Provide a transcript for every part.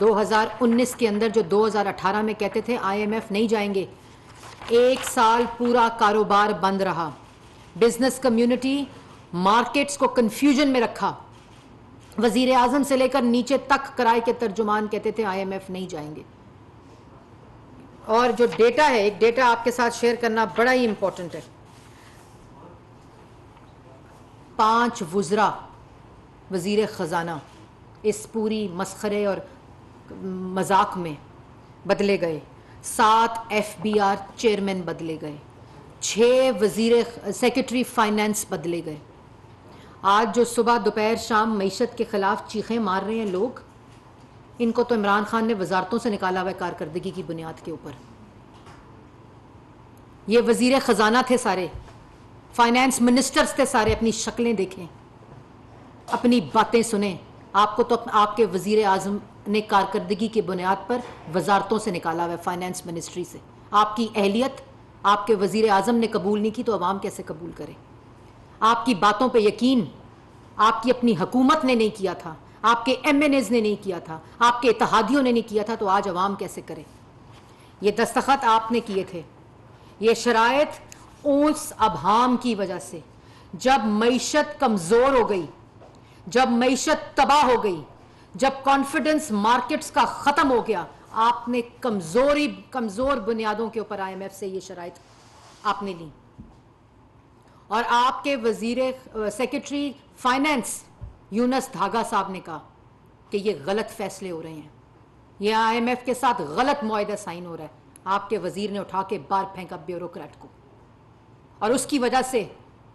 2019 کے اندر جو 2018 میں کہتے تھے IMF نہیں جائیں گے، 1 سال پورا کاروبار بند رہا، بزنس کمیونٹی مارکیٹس کو کنفیوژن میں رکھا، وزیر اعظم سے لے کر نیچے تک کرائے کے ترجمان کہتے تھے IMF نہیں جائیں گے. اور جو ڈیٹا ہے، ایک ڈیٹا آپ کے ساتھ شیئر کرنا بڑا ہی امپورٹنٹ ہے. 5 وزراء وزیر خزانہ اس پوری مسخرے اور مذاق میں بدلے گئے، 7 FBR چیئرمین بدلے گئے، 6 سیکرٹری فائنانس بدلے گئے. آج جو صبح دوپہر شام معیشت کے خلاف چیخیں مار رہے ہیں لوگ، ان کو تو عمران خان نے وزارتوں سے نکالا ہوا ہے کارکردگی کی بنیاد کے اوپر. یہ وزیر خزانہ تھے سارے، فائنانس منسٹرز تھے سارے. اپنی شکلیں دیکھیں، اپنی باتیں سنیں. آپ کو تو آپ کے وزیر اعظم نے کارکردگی کی بنیاد پر وزارتوں سے نکالا ہوا ہے، فائنانس منسٹری سے. آپ کی اہلیت آپ کے وزیر اعظم نے قبول نہیں کی تو عوام کیسے قبول کرے؟ آپ کی باتوں پہ یقین آپ کی اپنی حکومت نے نہیں کیا تھا، آپ کے MNAs نے نہیں کیا تھا، آپ کے اتحادیوں نے نہیں کیا تھا، تو آج عوام کیسے کرے؟ یہ دستخط آپ نے کیے تھے. یہ شرائط اس ابہام کی وجہ سے، جب معیشت کمزور ہو گئی، جب معیشت تباہ ہو گئی، جب کانفیڈنس مارکیٹس کا ختم ہو گیا، آپ نے کمزور بنیادوں کے اوپر IMF سے یہ شرائط آپ نے لی. اور آپ کے سیکرٹری فائنانس یونس دھاگا صاحب نے کہا کہ یہ غلط فیصلے ہو رہے ہیں، یہ IMF کے ساتھ غلط معاہدہ سائن ہو رہا ہے. آپ کے وزیر نے اٹھا کے باہر پھینکا بیوروکریٹ کو، اور اس کی وجہ سے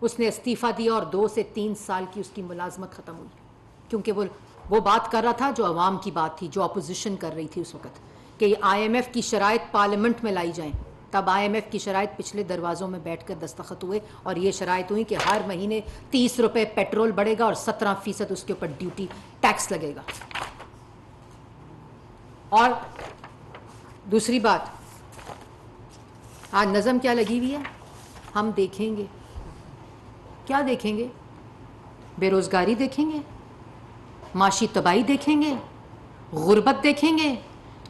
اس نے استعفیٰ دیا اور 2 سے 3 سال کی اس کی ملازمت ختم ہوئی. کیونکہ وہ بات کر رہا تھا جو عوام کی بات تھی، جو اپوزیشن کر رہی تھی اس وقت، کہ IMF کی شرائط پارلیمنٹ میں لائی جائیں. تب IMF کی شرائط پچھلے دروازوں میں بیٹھ کر دستخط ہوئے، اور یہ شرائط ہوئی کہ ہر مہینے 30 روپے پیٹرول بڑھے گا اور 17% اس کے اوپر ڈیوٹی ٹیکس لگے گا. اور دوسری بات، آج نظم کیا لگی ہوئی ہے؟ ہم دیکھیں گے. کیا دیکھیں گے؟ بے روزگاری دیکھیں گے، معاشی تباہی دیکھیں گے، غربت دیکھیں گے،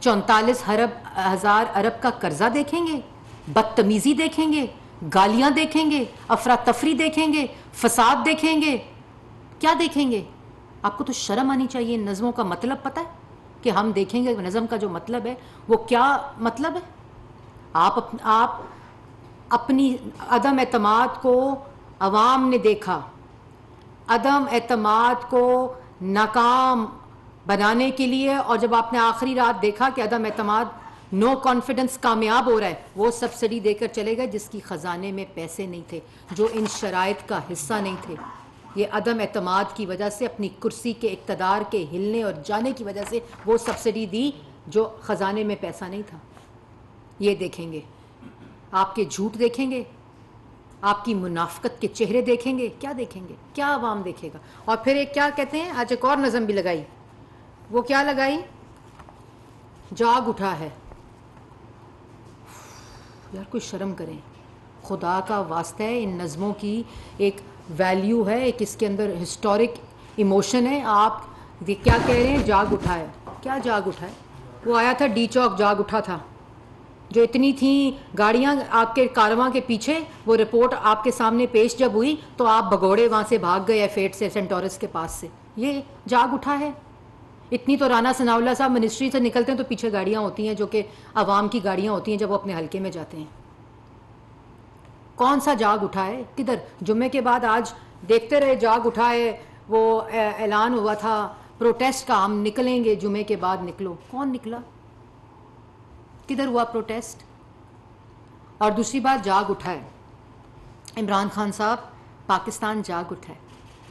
44,000 ارب کا قرضہ دیکھیں گے، بدتمیزی دیکھیں گے، گالیاں دیکھیں گے، افراتفری دیکھیں گے، فساد دیکھیں گے. کیا دیکھیں گے؟ آپ کو تو شرم آنی چاہیے. ان نظموں کا مطلب پتہ ہے کہ ہم دیکھیں گے؟ نظم کا جو مطلب ہے وہ کیا مطلب ہے؟ آپ اپنی عدم اعتماد کو عوام نے دیکھا، عدم اعتماد کو ناکام بنانے کے لیے، اور جب آپ نے آخری رات دیکھا کہ عدم اعتماد نو کانفیڈنس کامیاب ہو رہا ہے، وہ سبسڈی دے کر چلے گئے جس کی خزانے میں پیسے نہیں تھے، جو ان شرائط کا حصہ نہیں تھے. یہ عدم اعتماد کی وجہ سے، اپنی کرسی کے اقتدار کے ہلنے اور جانے کی وجہ سے وہ سبسڈی دی جو خزانے میں پیسہ نہیں تھا. یہ دیکھیں گے، آپ کے جھوٹ دیکھیں گے، آپ کی منافقت کے چہرے دیکھیں گے. کیا دیکھیں گے؟ کیا عوام دیکھے گا؟ اور پھر ایک کیا کہتے ہیں، آج ایک اور نظم بھی لگائی. وہ کیا لگائی؟ جاگ اٹھا ہے. یار کوئی شرم کریں، خدا کا واسطہ ہے. ان نظموں کی ایک ویلیو ہے، ایک اس کے اندر ہسٹورک ایموشن ہے. آپ کیا کہہ رہے ہیں؟ جاگ اٹھا ہے. کیا جاگ اٹھا ہے؟ وہ آیا تھا ڈی چوک، جاگ اٹھا تھا. جو اتنی تھیں گاڑیاں آپ کے کارواں کے پیچھے، وہ رپورٹ آپ کے سامنے پیش جب ہوئی تو آپ بھگوڑے وہاں سے بھاگ گئے F8 سے، سینٹورس کے پاس سے. یہ جاگ اٹھا ہے. اتنی تو رانا ثناء اللہ صاحب منسٹری سے نکلتے ہیں تو پیچھے گاڑیاں ہوتی ہیں جو کہ عوام کی گاڑیاں ہوتی ہیں جب وہ اپنے حلقے میں جاتے ہیں. کون سا جاگ اٹھا ہے؟ کدھر؟ جمعے کے بعد آج دیکھتے رہے جاگ اٹھا ہے. وہ اعلان ہوا تھا پروٹیسٹ کا، ہم نکلیں گے جمعے کے بعد. نکلو. کون نکلا؟ کدھر ہوا پروٹیسٹ؟ اور دوسری بات، جاگ اٹھا ہے. عمران خان صاحب، پاکستان جاگ اٹھا ہے،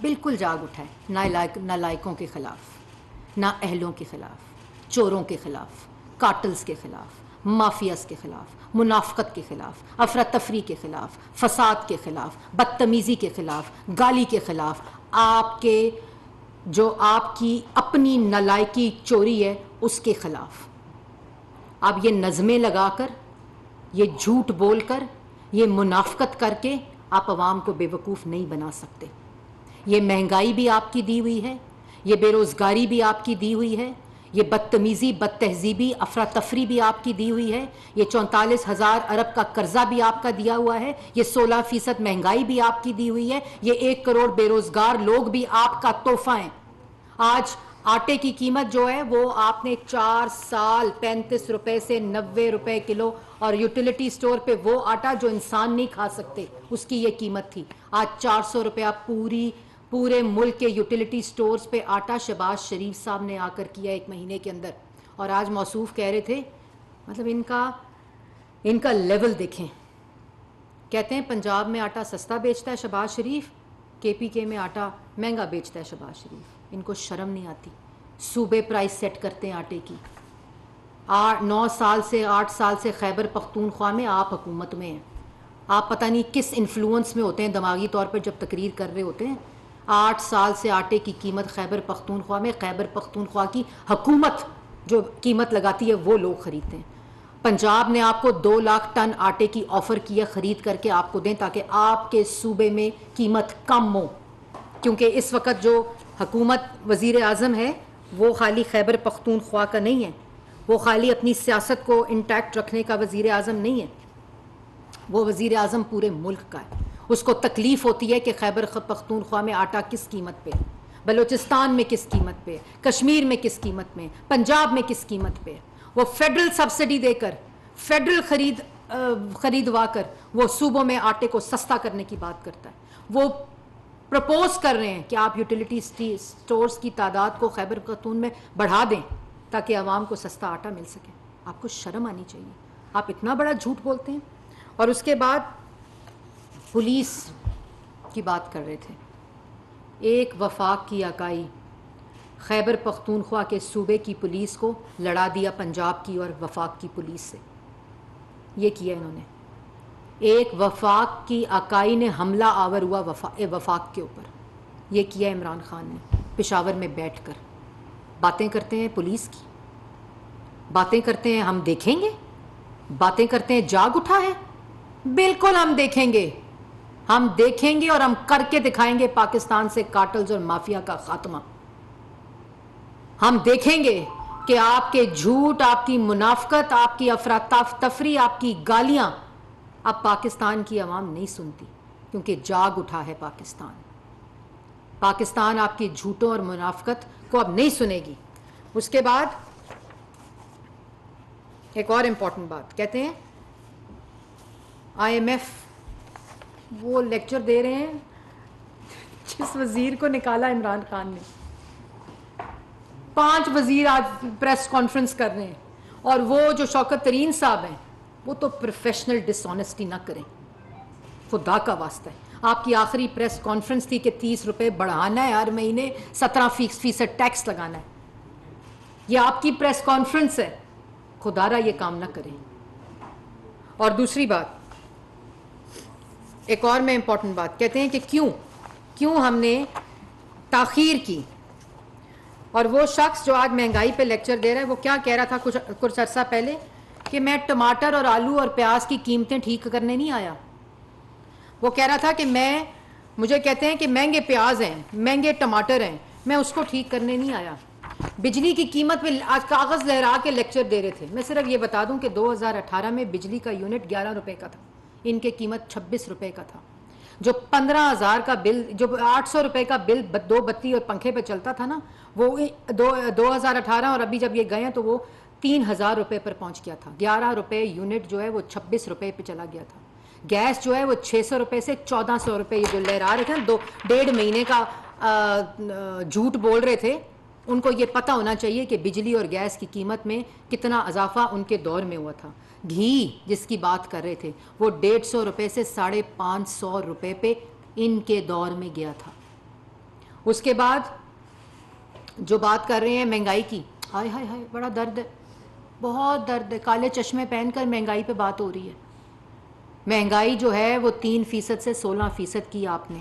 بالکل جاگ اٹھا ہے. نالائکوں کے خلاف، نااہلوں کے خلاف، چوروں کے خلاف، کارٹلز کے خلاف، مافیاز کے خلاف، منافقت کے خلاف، افراتفری کے خلاف، فساد کے خلاف، بدتمیزی کے خلاف، گالی کے خلاف، آپ کے جو آپ کی اپنی نالائکی چوری ہے اس کے خلاف. اب یہ نظمیں لگا کر، یہ جھوٹ بول کر، یہ منافقت کر کے آپ عوام کو بے وقوف نہیں بنا سکتے. یہ مہنگائی بھی آپ کی دی ہوئی ہے، یہ بے روزگاری بھی آپ کی دی ہوئی ہے، یہ بدتمیزی، بد تہذیبی، افراتفری بھی آپ کی دی ہوئی ہے، یہ 44,000 ارب کا قرضہ بھی آپ کا دیا ہوا ہے، یہ 16% مہنگائی بھی آپ کی دی ہوئی ہے، یہ 1 کروڑ بے روزگار لوگ بھی آپ کا تحفہ ہیں۔ آج آٹے کی قیمت جو ہے وہ آپ نے 4 سال 35 روپے سے 90 روپے کلو، اور یوٹیلیٹی سٹور پہ وہ آٹا جو انسان نہیں کھا سکتے اس کی یہ قیمت تھی، آج 400 روپیہ پورے ملک کے یوٹیلیٹی سٹورز پہ آٹا شہباز شریف صاحب نے آ کر کیا 1 مہینے کے اندر۔ اور آج موصوف کہہ رہے تھے، مطلب ان کا لیول دیکھیں، کہتے ہیں پنجاب میں آٹا سستا بیچتا ہے شہباز شریف، KPK میں آٹا مہنگا بیچتا ہے شہباز شریف۔ ان کو شرم نہیں آتی، صوبے پرائس سیٹ کرتے ہیں آٹے کی۔ 8 سال سے خیبر پختونخوا میں آپ حکومت میں ہیں، آپ پتہ نہیں کس انفلوئنس میں ہوتے ہیں دماغی طور پر جب تقریر کر رہے ہوتے ہیں۔ 8 سال سے آٹے کی قیمت خیبر پختونخوا میں، خیبر پختونخوا کی حکومت جو قیمت لگاتی ہے وہ لوگ خریدتے ہیں۔ پنجاب نے آپ کو 2 لاکھ ٹن آٹے کی آفر کی ہے، خرید کر کے آپ کو دیں تاکہ آپ کے صوبے میں قیمت کم ہو، کیونکہ اس وقت جو حکومت وزیر اعظم ہے وہ خالی خیبر پختونخوا کا نہیں ہے، وہ خالی اپنی سیاست کو انٹیکٹ رکھنے کا وزیر اعظم نہیں ہے، وہ وزیر اعظم پورے ملک کا ہے۔ اس کو تکلیف ہوتی ہے کہ خیبر پختونخوا میں آٹا کس قیمت پہ، بلوچستان میں کس قیمت پہ، کشمیر میں کس قیمت میں، پنجاب میں کس قیمت پہ۔ وہ فیڈرل سبسڈی دے کر، فیڈرل خریدوا کر وہ صوبوں میں آٹے کو سستا کرنے کی بات کرتا ہے۔ وہ پرپوز کر رہے ہیں کہ آپ یوٹیلیٹی سٹورز کی تعداد کو خیبر پختون میں بڑھا دیں تاکہ عوام کو سستا آٹا مل سکے۔ آپ کو شرم آنی چاہیے، آپ اتنا بڑا جھوٹ بولتے ہیں۔ اور اس کے بعد پولیس کی بات کر رہے تھے، ایک وفاق کی اکائی خیبر پختونخوا کے صوبے کی پولیس کو لڑا دیا پنجاب کی اور وفاق کی پولیس سے۔ یہ کیا انہوں نے، ایک وفاق کی اکائی نے حملہ آور ہوا وفاق کے اوپر، یہ کیا عمران خان نے پشاور میں بیٹھ کر۔ باتیں کرتے ہیں پولیس کی، باتیں کرتے ہیں ہم دیکھیں گے، باتیں کرتے ہیں جاگ اٹھا ہے۔ بالکل ہم دیکھیں گے اور ہم کر کے دکھائیں گے پاکستان سے کارٹلز اور مافیا کا خاتمہ۔ ہم دیکھیں گے کہ آپ کے جھوٹ، آپ کی منافقت، آپ کی افراتفری، آپ کی گالیاں اب پاکستان کی عوام نہیں سنتی، کیونکہ جاگ اٹھا ہے پاکستان آپ کی جھوٹوں اور منافقت کو اب نہیں سنے گی۔ اس کے بعد ایک اور امپورٹنٹ بات کہتے ہیں، IMF وہ لیکچر دے رہے ہیں جس وزیر کو نکالا عمران خان نے، 5 وزیر آج پریس کانفرنس کر رہے ہیں، اور وہ جو شوکت ترین صاحب ہیں وہ تو پروفیشنل ڈس آنیسٹی نہ کریں، خدا کا واسطہ ہے۔ آپ کی آخری پریس کانفرنس تھی کہ 30 روپے بڑھانا ہے، ہر مہینے 17% ٹیکس لگانا ہے، یہ آپ کی پریس کانفرنس ہے، خدا را یہ کام نہ کریں۔ اور دوسری بات، ایک اور میں امپورٹنٹ بات کہتے ہیں کہ کیوں ہم نے تاخیر کی، اور وہ شخص جو آج مہنگائی پہ لیکچر دے رہا ہے وہ کیا کہہ رہا تھا کچھ عرصہ پہلے کہ میں ٹماٹر اور آلو اور پیاز کی قیمتیں ٹھیک کرنے نہیں آیا۔ وہ کہہ رہا تھا کہ مجھے کہتے ہیں کہ مہنگے پیاز ہیں، مہنگے ٹماٹر ہیں، میں اس کو ٹھیک کرنے نہیں آیا۔ بجلی کی قیمت پہ آج کاغذ لہرا کے لیکچر دے رہے تھے۔ میں صرف یہ بتا دوں کہ 2018 میں بجلی کا یونٹ 11 روپے کا تھا، ان کی قیمت 26 روپے کا تھا۔ جو 15,000 کا بل، جو 800 روپے کا بل 2 بتی اور پنکھے پہ چلتا تھا نا، وہ 2018 اور ابھی جب یہ گئے ہیں تو وہ 3,000 روپے پر پہنچ گیا تھا۔ 11 روپے یونٹ جو ہے وہ 26 روپے پہ چلا گیا تھا۔ گیس جو ہے وہ 600 روپے سے 1400 روپے، یہ جو لہرا رہے تھے نا 1.5 مہینے کا جھوٹ بول رہے تھے، ان کو یہ پتہ ہونا چاہیے کہ بجلی اور گیس کی قیمت میں کتنا اضافہ ان کے دور میں ہوا تھا۔ گھی جس کی بات کر رہے تھے وہ 150 روپے سے 550 روپے پہ ان کے دور میں گیا تھا۔ اس کے بعد جو بات کر رہے ہیں مہنگائی کی، ہائے ہائے ہائے بڑا درد ہے، بہت درد ہے، کالے چشمے پہن کر مہنگائی پہ بات ہو رہی ہے۔ مہنگائی جو ہے وہ 3% سے 16% کی آپ نے۔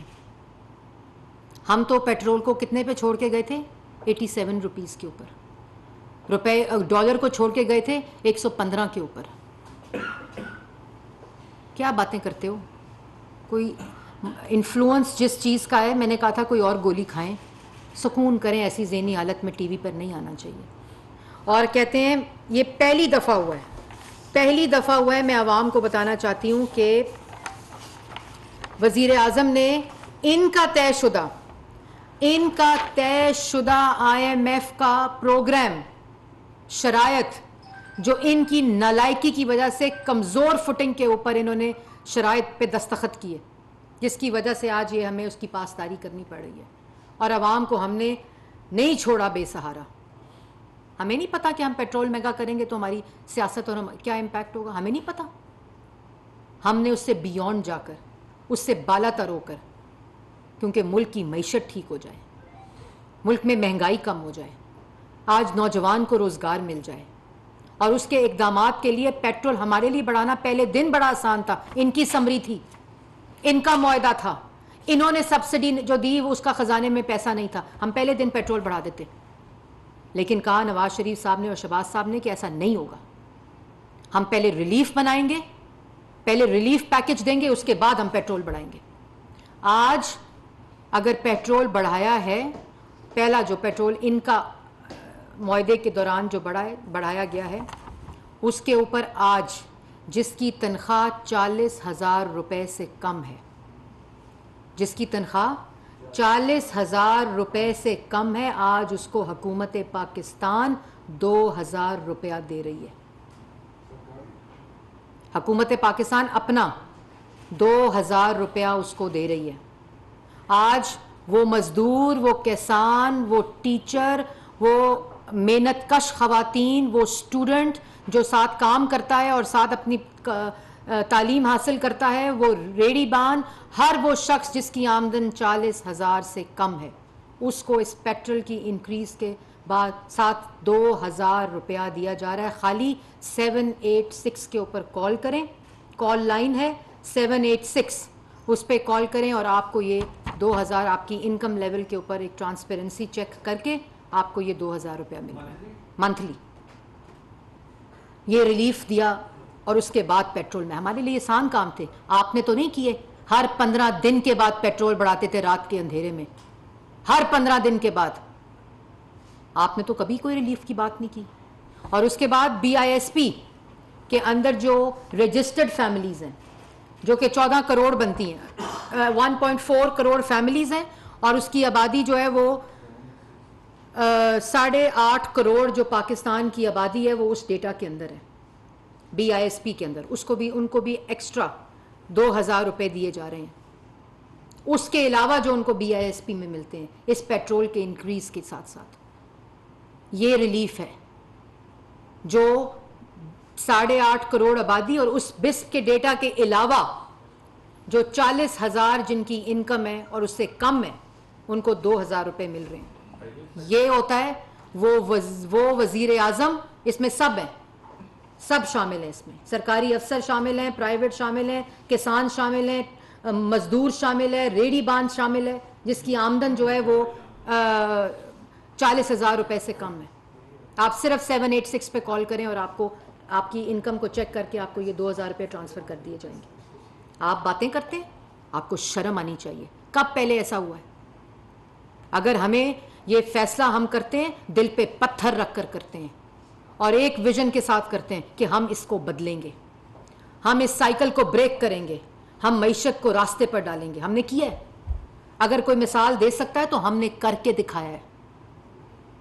ہم تو پیٹرول کو کتنے پہ چھوڑ کے گئے تھے؟ 87 روپیز کے اوپر، ڈالر کو چھوڑ کے گئے تھے 115 کے اوپر۔ کیا باتیں کرتے ہو؟ کوئی انفلوئنس جس چیز کا ہے، میں نے کہا تھا کوئی اور گولی کھائیں، سکون کریں، ایسی ذہنی حالت میں ٹی وی پر نہیں آنا چاہیے۔ اور کہتے ہیں یہ پہلی دفعہ ہوا ہے. میں عوام کو بتانا چاہتی ہوں کہ وزیر اعظم نے ان کا طے شدہ IMF کا پروگرام شرائط جو ان کی نالائکی کی وجہ سے کمزور فٹنگ کے اوپر انہوں نے شرائط پہ دستخط کیے، جس کی وجہ سے آج یہ ہمیں اس کی پاسداری کرنی پڑ رہی ہے. اور عوام کو ہم نے نہیں چھوڑا بے سہارا. ہمیں نہیں پتا کہ ہم پیٹرول مہنگا کریں گے تو ہماری سیاست اور کیا امپیکٹ ہوگا، ہمیں نہیں پتا. ہم نے اس سے بیونڈ جا کر، اس سے بالا تر ہو کر، کیونکہ ملک کی معیشت ٹھیک ہو جائے، ملک میں مہنگائی کم ہو جائے، آج نوجوان کو روزگار مل جائے. اور اس کے اقدامات کے لیے پیٹرول ہمارے لیے بڑھانا پہلے دن بڑا آسان تھا. ان کی سمری تھی، ان کا معاہدہ تھا، انہوں نے سبسڈی جو دی اس کا خزانے میں پیسہ نہیں تھا. ہم پہلے دن پیٹرول بڑھا دیتے، لیکن کہا نواز شریف صاحب نے اور شہباز صاحب نے کہ ایسا نہیں ہوگا. ہم پہلے ریلیف بنائیں گے، پہلے ریلیف پیکج دیں گے، اس کے بعد ہم پیٹرول بڑھائیں گے. آج اگر پیٹرول بڑھایا ہے، پہلا جو پیٹرول ان کا معاہدے کے دوران جو بڑھایا گیا ہے، اس کے اوپر آج جس کی تنخواہ 40,000 روپے سے کم ہے، جس کی تنخواہ 40,000 روپے سے کم ہے، آج اس کو حکومت پاکستان 2,000 روپیہ دے رہی ہے. حکومت پاکستان اپنا 2,000 روپیہ اس کو دے رہی ہے. آج وہ مزدور، وہ کسان، وہ ٹیچر، وہ محنت کش خواتین، وہ اسٹوڈنٹ جو ساتھ کام کرتا ہے اور ساتھ اپنی تعلیم حاصل کرتا ہے، وہ ریڑی بان، ہر وہ شخص جس کی آمدن 40,000 سے کم ہے، اس کو اس پیٹرول کی انکریز کے بعد ساتھ 2,000 روپیہ دیا جا رہا ہے. خالی 786 کے اوپر کال کریں، کال لائن ہے 786، اس پہ کال کریں اور آپ کو یہ 2,000 آپ کی انکم لیول کے اوپر ایک ٹرانسپیرنسی چیک کر کے آپ کو یہ 2,000 روپیہ ملے گا منتھلی. یہ ریلیف دیا اور اس کے بعد پیٹرول میں ہمارے لیے آسان کام تھے. آپ نے تو نہیں کیے. ہر 15 دن کے بعد پیٹرول بڑھاتے تھے رات کے اندھیرے میں، ہر 15 دن کے بعد. آپ نے تو کبھی کوئی ریلیف کی بات نہیں کی. اور اس کے بعد BISP کے اندر جو رجسٹرڈ فیملیز ہیں، جو کہ 14 کروڑ بنتی ہیں، 1.4 کروڑ فیملیز ہیں، اور اس کی آبادی جو ہے وہ 8.5 کروڑ جو پاکستان کی آبادی ہے وہ اس ڈیٹا کے اندر ہے، BISP کے اندر. ان کو بھی ایکسٹرا 2,000 روپے دیے جا رہے ہیں، اس کے علاوہ جو ان کو BISP میں ملتے ہیں اس پیٹرول کے انکریز کے ساتھ ساتھ. یہ ریلیف ہے جو 8.5 کروڑ آبادی اور اس BISP کے ڈیٹا کے علاوہ جو 40,000 جن کی انکم ہے اور اس سے کم ہے ان کو 2,000 روپے مل رہے ہیں. یہ ہوتا ہے وہ وزیر اعظم، اس میں سب ہیں، سب شامل ہیں، اس میں سرکاری افسر شامل ہیں، پرائیویٹ شامل ہیں، کسان شامل ہیں، مزدور شامل ہے، ریڑی باندھ شامل ہے، جس کی آمدن جو ہے وہ 40,000 روپے سے کم ہے. آپ صرف 786 پہ کال کریں اور آپ کو آپ کی انکم کو چیک کر کے آپ کو یہ 2,000 روپے ٹرانسفر کر دیے جائیں گے. آپ باتیں کرتے ہیں، آپ کو شرم آنی چاہیے. کب پہلے ایسا ہوا ہے؟ اگر ہمیں یہ فیصلہ ہم کرتے ہیں دل پہ پتھر رکھ کر کرتے ہیں اور ایک ویژن کے ساتھ کرتے ہیں کہ ہم اس کو بدلیں گے، ہم اس سائیکل کو بریک کریں گے، ہم معیشت کو راستے پر ڈالیں گے. ہم نے کیا ہے. اگر کوئی مثال دے سکتا ہے تو ہم نے کر کے دکھایا ہے.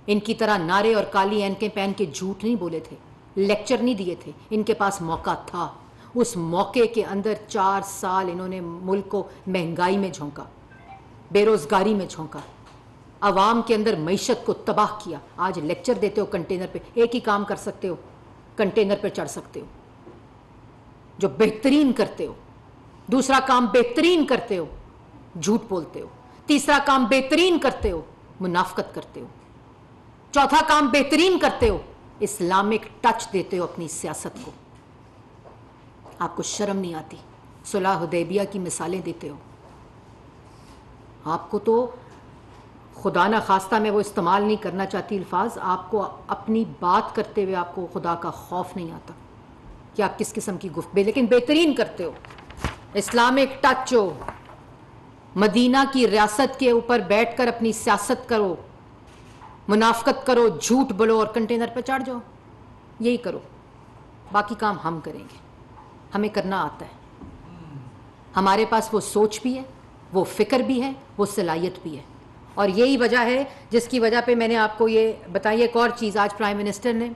ان کی طرح نعرے اور کالی اینکیں پہن کے جھوٹ نہیں بولے تھے، لیکچر نہیں دیے تھے. ان کے پاس موقع تھا. اس موقع کے اندر 4 سال انہوں نے ملک کو مہنگائی میں جھونکا، بے روزگاری میں جھونکا، عوام کے اندر معیشت کو تباہ کیا. آج لیکچر دیتے ہو کنٹینر پہ. ایک ہی کام کر سکتے ہو، کنٹینر پہ چڑھ سکتے ہو جو بہترین کرتے ہو. دوسرا کام بہترین کرتے ہو، جھوٹ بولتے ہو. تیسرا کام بہترین کرتے ہو، منافقت کرتے ہو. چوتھا کام بہترین کرتے ہو، اسلامک ٹچ دیتے ہو اپنی سیاست کو. آپ کو شرم نہیں آتی. صلح حدیبیہ کی مثالیں دیتے ہو. آپ کو تو خدا نہ خواستہ میں وہ استعمال نہیں کرنا چاہتی الفاظ، آپ کو اپنی بات کرتے ہوئے آپ کو خدا کا خوف نہیں آتا کہ آپ کس قسم کی گفتگو، لیکن بہترین کرتے ہو. اسلامک ٹچ ہو، مدینہ کی ریاست کے اوپر بیٹھ کر اپنی سیاست کرو. منافقت کرو, جھوٹ بولو اور کنٹینر پہ چڑھ جاؤ, یہی کرو. باقی کام ہم کریں گے, ہمیں کرنا آتا ہے, ہمارے پاس وہ سوچ بھی ہے, وہ فکر بھی ہے, وہ صلاحیت بھی ہے. اور یہی وجہ ہے جس کی وجہ پہ میں نے آپ کو یہ بتائی. ایک اور چیز, آج پرائم منسٹر نے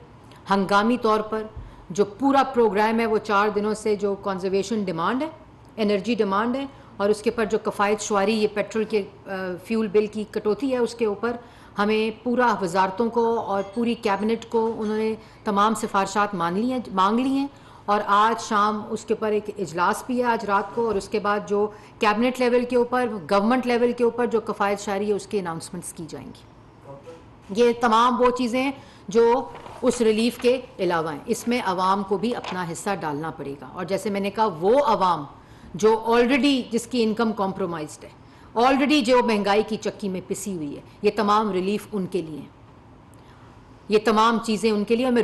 ہنگامی طور پر جو پورا پروگرام ہے وہ 4 دنوں سے جو کنزرویشن ڈیمانڈ ہے, انرجی ڈیمانڈ ہے, اور اس کے اوپر جو کفایت شعاری یہ پیٹرول کے فیول بل کی کٹوتی ہے, اس کے اوپر ہمیں پورا وزارتوں کو اور پوری کیبنٹ کو انہوں نے تمام سفارشات مانگ لی ہیں. اور آج شام اس کے اوپر ایک اجلاس بھی ہے آج رات کو, اور اس کے بعد جو کیبنٹ لیول کے اوپر, گورنمنٹ لیول کے اوپر جو کفایت شعاری ہے اس کے اناؤنسمنٹس کی جائیں گی. یہ تمام وہ چیزیں جو اس ریلیف کے علاوہ ہیں. اس میں عوام کو بھی اپنا حصہ ڈالنا پڑے گا. اور جیسے میں نے کہا, وہ عوام جو آلریڈی جس کی انکم کمپرومائزڈ ہے, آلریڈی جو مہنگائی کی چکی میں پسی ہوئی ہے, یہ تمام ریلیف ان کے لیے ہیں, یہ تمام چیزیں ان کے لیے. اور میں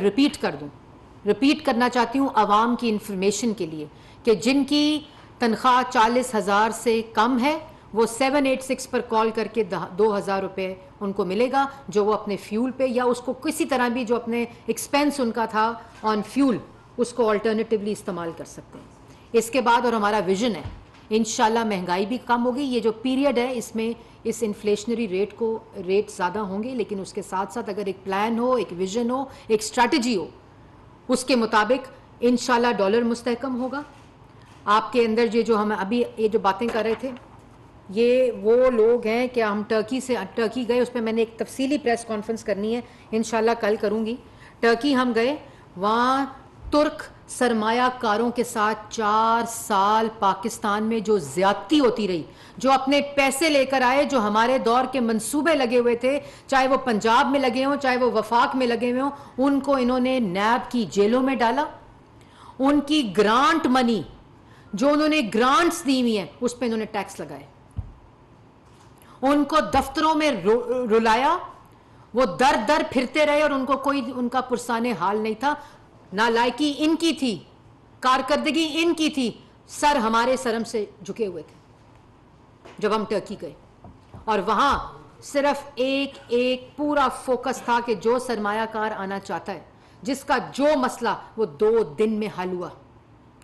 ریپیٹ کرنا چاہتی ہوں عوام کی انفارمیشن کے لیے کہ جن کی تنخواہ 40,000 سے کم ہے وہ 786 پر کال کر کے 2,000 روپے ان کو ملے گا, جو وہ اپنے فیول پہ یا اس کو کسی طرح بھی جو اپنے ایکسپینس ان کا تھا آن فیول اس کو آلٹرنیٹیولی استعمال کر سکتے ہیں. اس کے بعد اور ہمارا ویژن ہے انشاءاللہ مہنگائی بھی کم ہوگی. یہ جو پیریڈ ہے اس میں اس انفلیشنری ریٹ زیادہ ہوں گے, لیکن اس کے ساتھ ساتھ اگر ایک پلان ہو, ایک ویژن ہو, ایک اسٹریٹجی ہو, اس کے مطابق انشاءاللہ ڈالر مستحکم ہوگا. آپ کے اندر یہ جو ہم ابھی یہ جو باتیں کر رہے تھے, یہ وہ لوگ ہیں کہ ہم ٹرکی گئے, اس پہ میں نے ایک تفصیلی پریس کانفرنس کرنی ہے انشاءاللہ کل کروں گی. ٹرکی ہم گئے, وہاں ترک سرمایہ کاروں کے ساتھ 4 سال پاکستان میں جو زیادتی ہوتی رہی, جو اپنے پیسے لے کر آئے, جو ہمارے دور کے منصوبے لگے ہوئے تھے, چاہے وہ پنجاب میں لگے ہوں, چاہے وہ وفاق میں لگے ہوئے ہوں, ان کو انہوں نے نیب کی جیلوں میں ڈالا. ان کی گرانٹ منی جو انہوں نے گرانٹس دی ہوئی ہیں اس پہ انہوں نے ٹیکس لگائے, ان کو دفتروں میں رلایا, وہ در در پھرتے رہے اور ان کو کوئی ان کا پرسان حال نہیں تھا. نالائکی ان کی تھی, کارکردگی ان کی تھی, سر ہمارے سرم سے جھکے ہوئے تھے جب ہم ٹرکی گئے. اور وہاں صرف ایک پورا فوکس تھا کہ جو سرمایہ کار آنا چاہتا ہے, جس کا جو مسئلہ وہ 2 دن میں حل ہوا.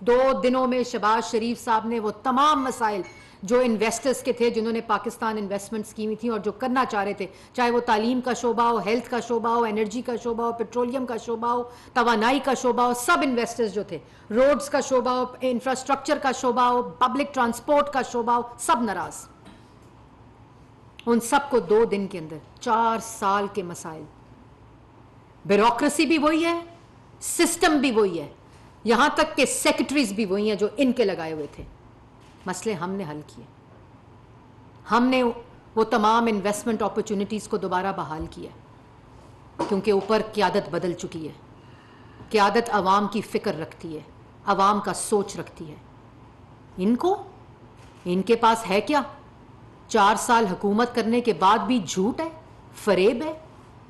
2 دنوں میں شہباز شریف صاحب نے وہ تمام مسائل جو انویسٹرز کے تھے, جنہوں نے پاکستان انویسٹمنٹ اسکیمی تھی اور جو کرنا چاہ رہے تھے, چاہے وہ تعلیم کا شعبہ ہو, ہیلتھ کا شعبہ ہو, انرجی کا شعبہ ہو, پیٹرولیم کا شعبہ ہو, توانائی کا شعبہ ہو, سب انویسٹرز جو تھے, روڈز کا شعبہ ہو, انفراسٹرکچر کا شعبہ ہو, پبلک ٹرانسپورٹ کا شعبہ ہو, سب ناراض. ان سب کو 2 دن کے اندر 4 سال کے مسائل, بیوروکریسی بھی وہی ہے, سسٹم بھی وہی ہے, یہاں تک کہ سیکرٹریز بھی وہی ہیں جو ان کے لگائے ہوئے تھے. مسئلے ہم نے حل کیے, ہم نے وہ تمام انویسٹمنٹ اپرچونٹیز کو دوبارہ بحال کیا, کیونکہ اوپر قیادت بدل چکی ہے. قیادت عوام کی فکر رکھتی ہے, عوام کا سوچ رکھتی ہے. ان کے پاس ہے کیا؟ 4 سال حکومت کرنے کے بعد بھی جھوٹ ہے, فریب ہے,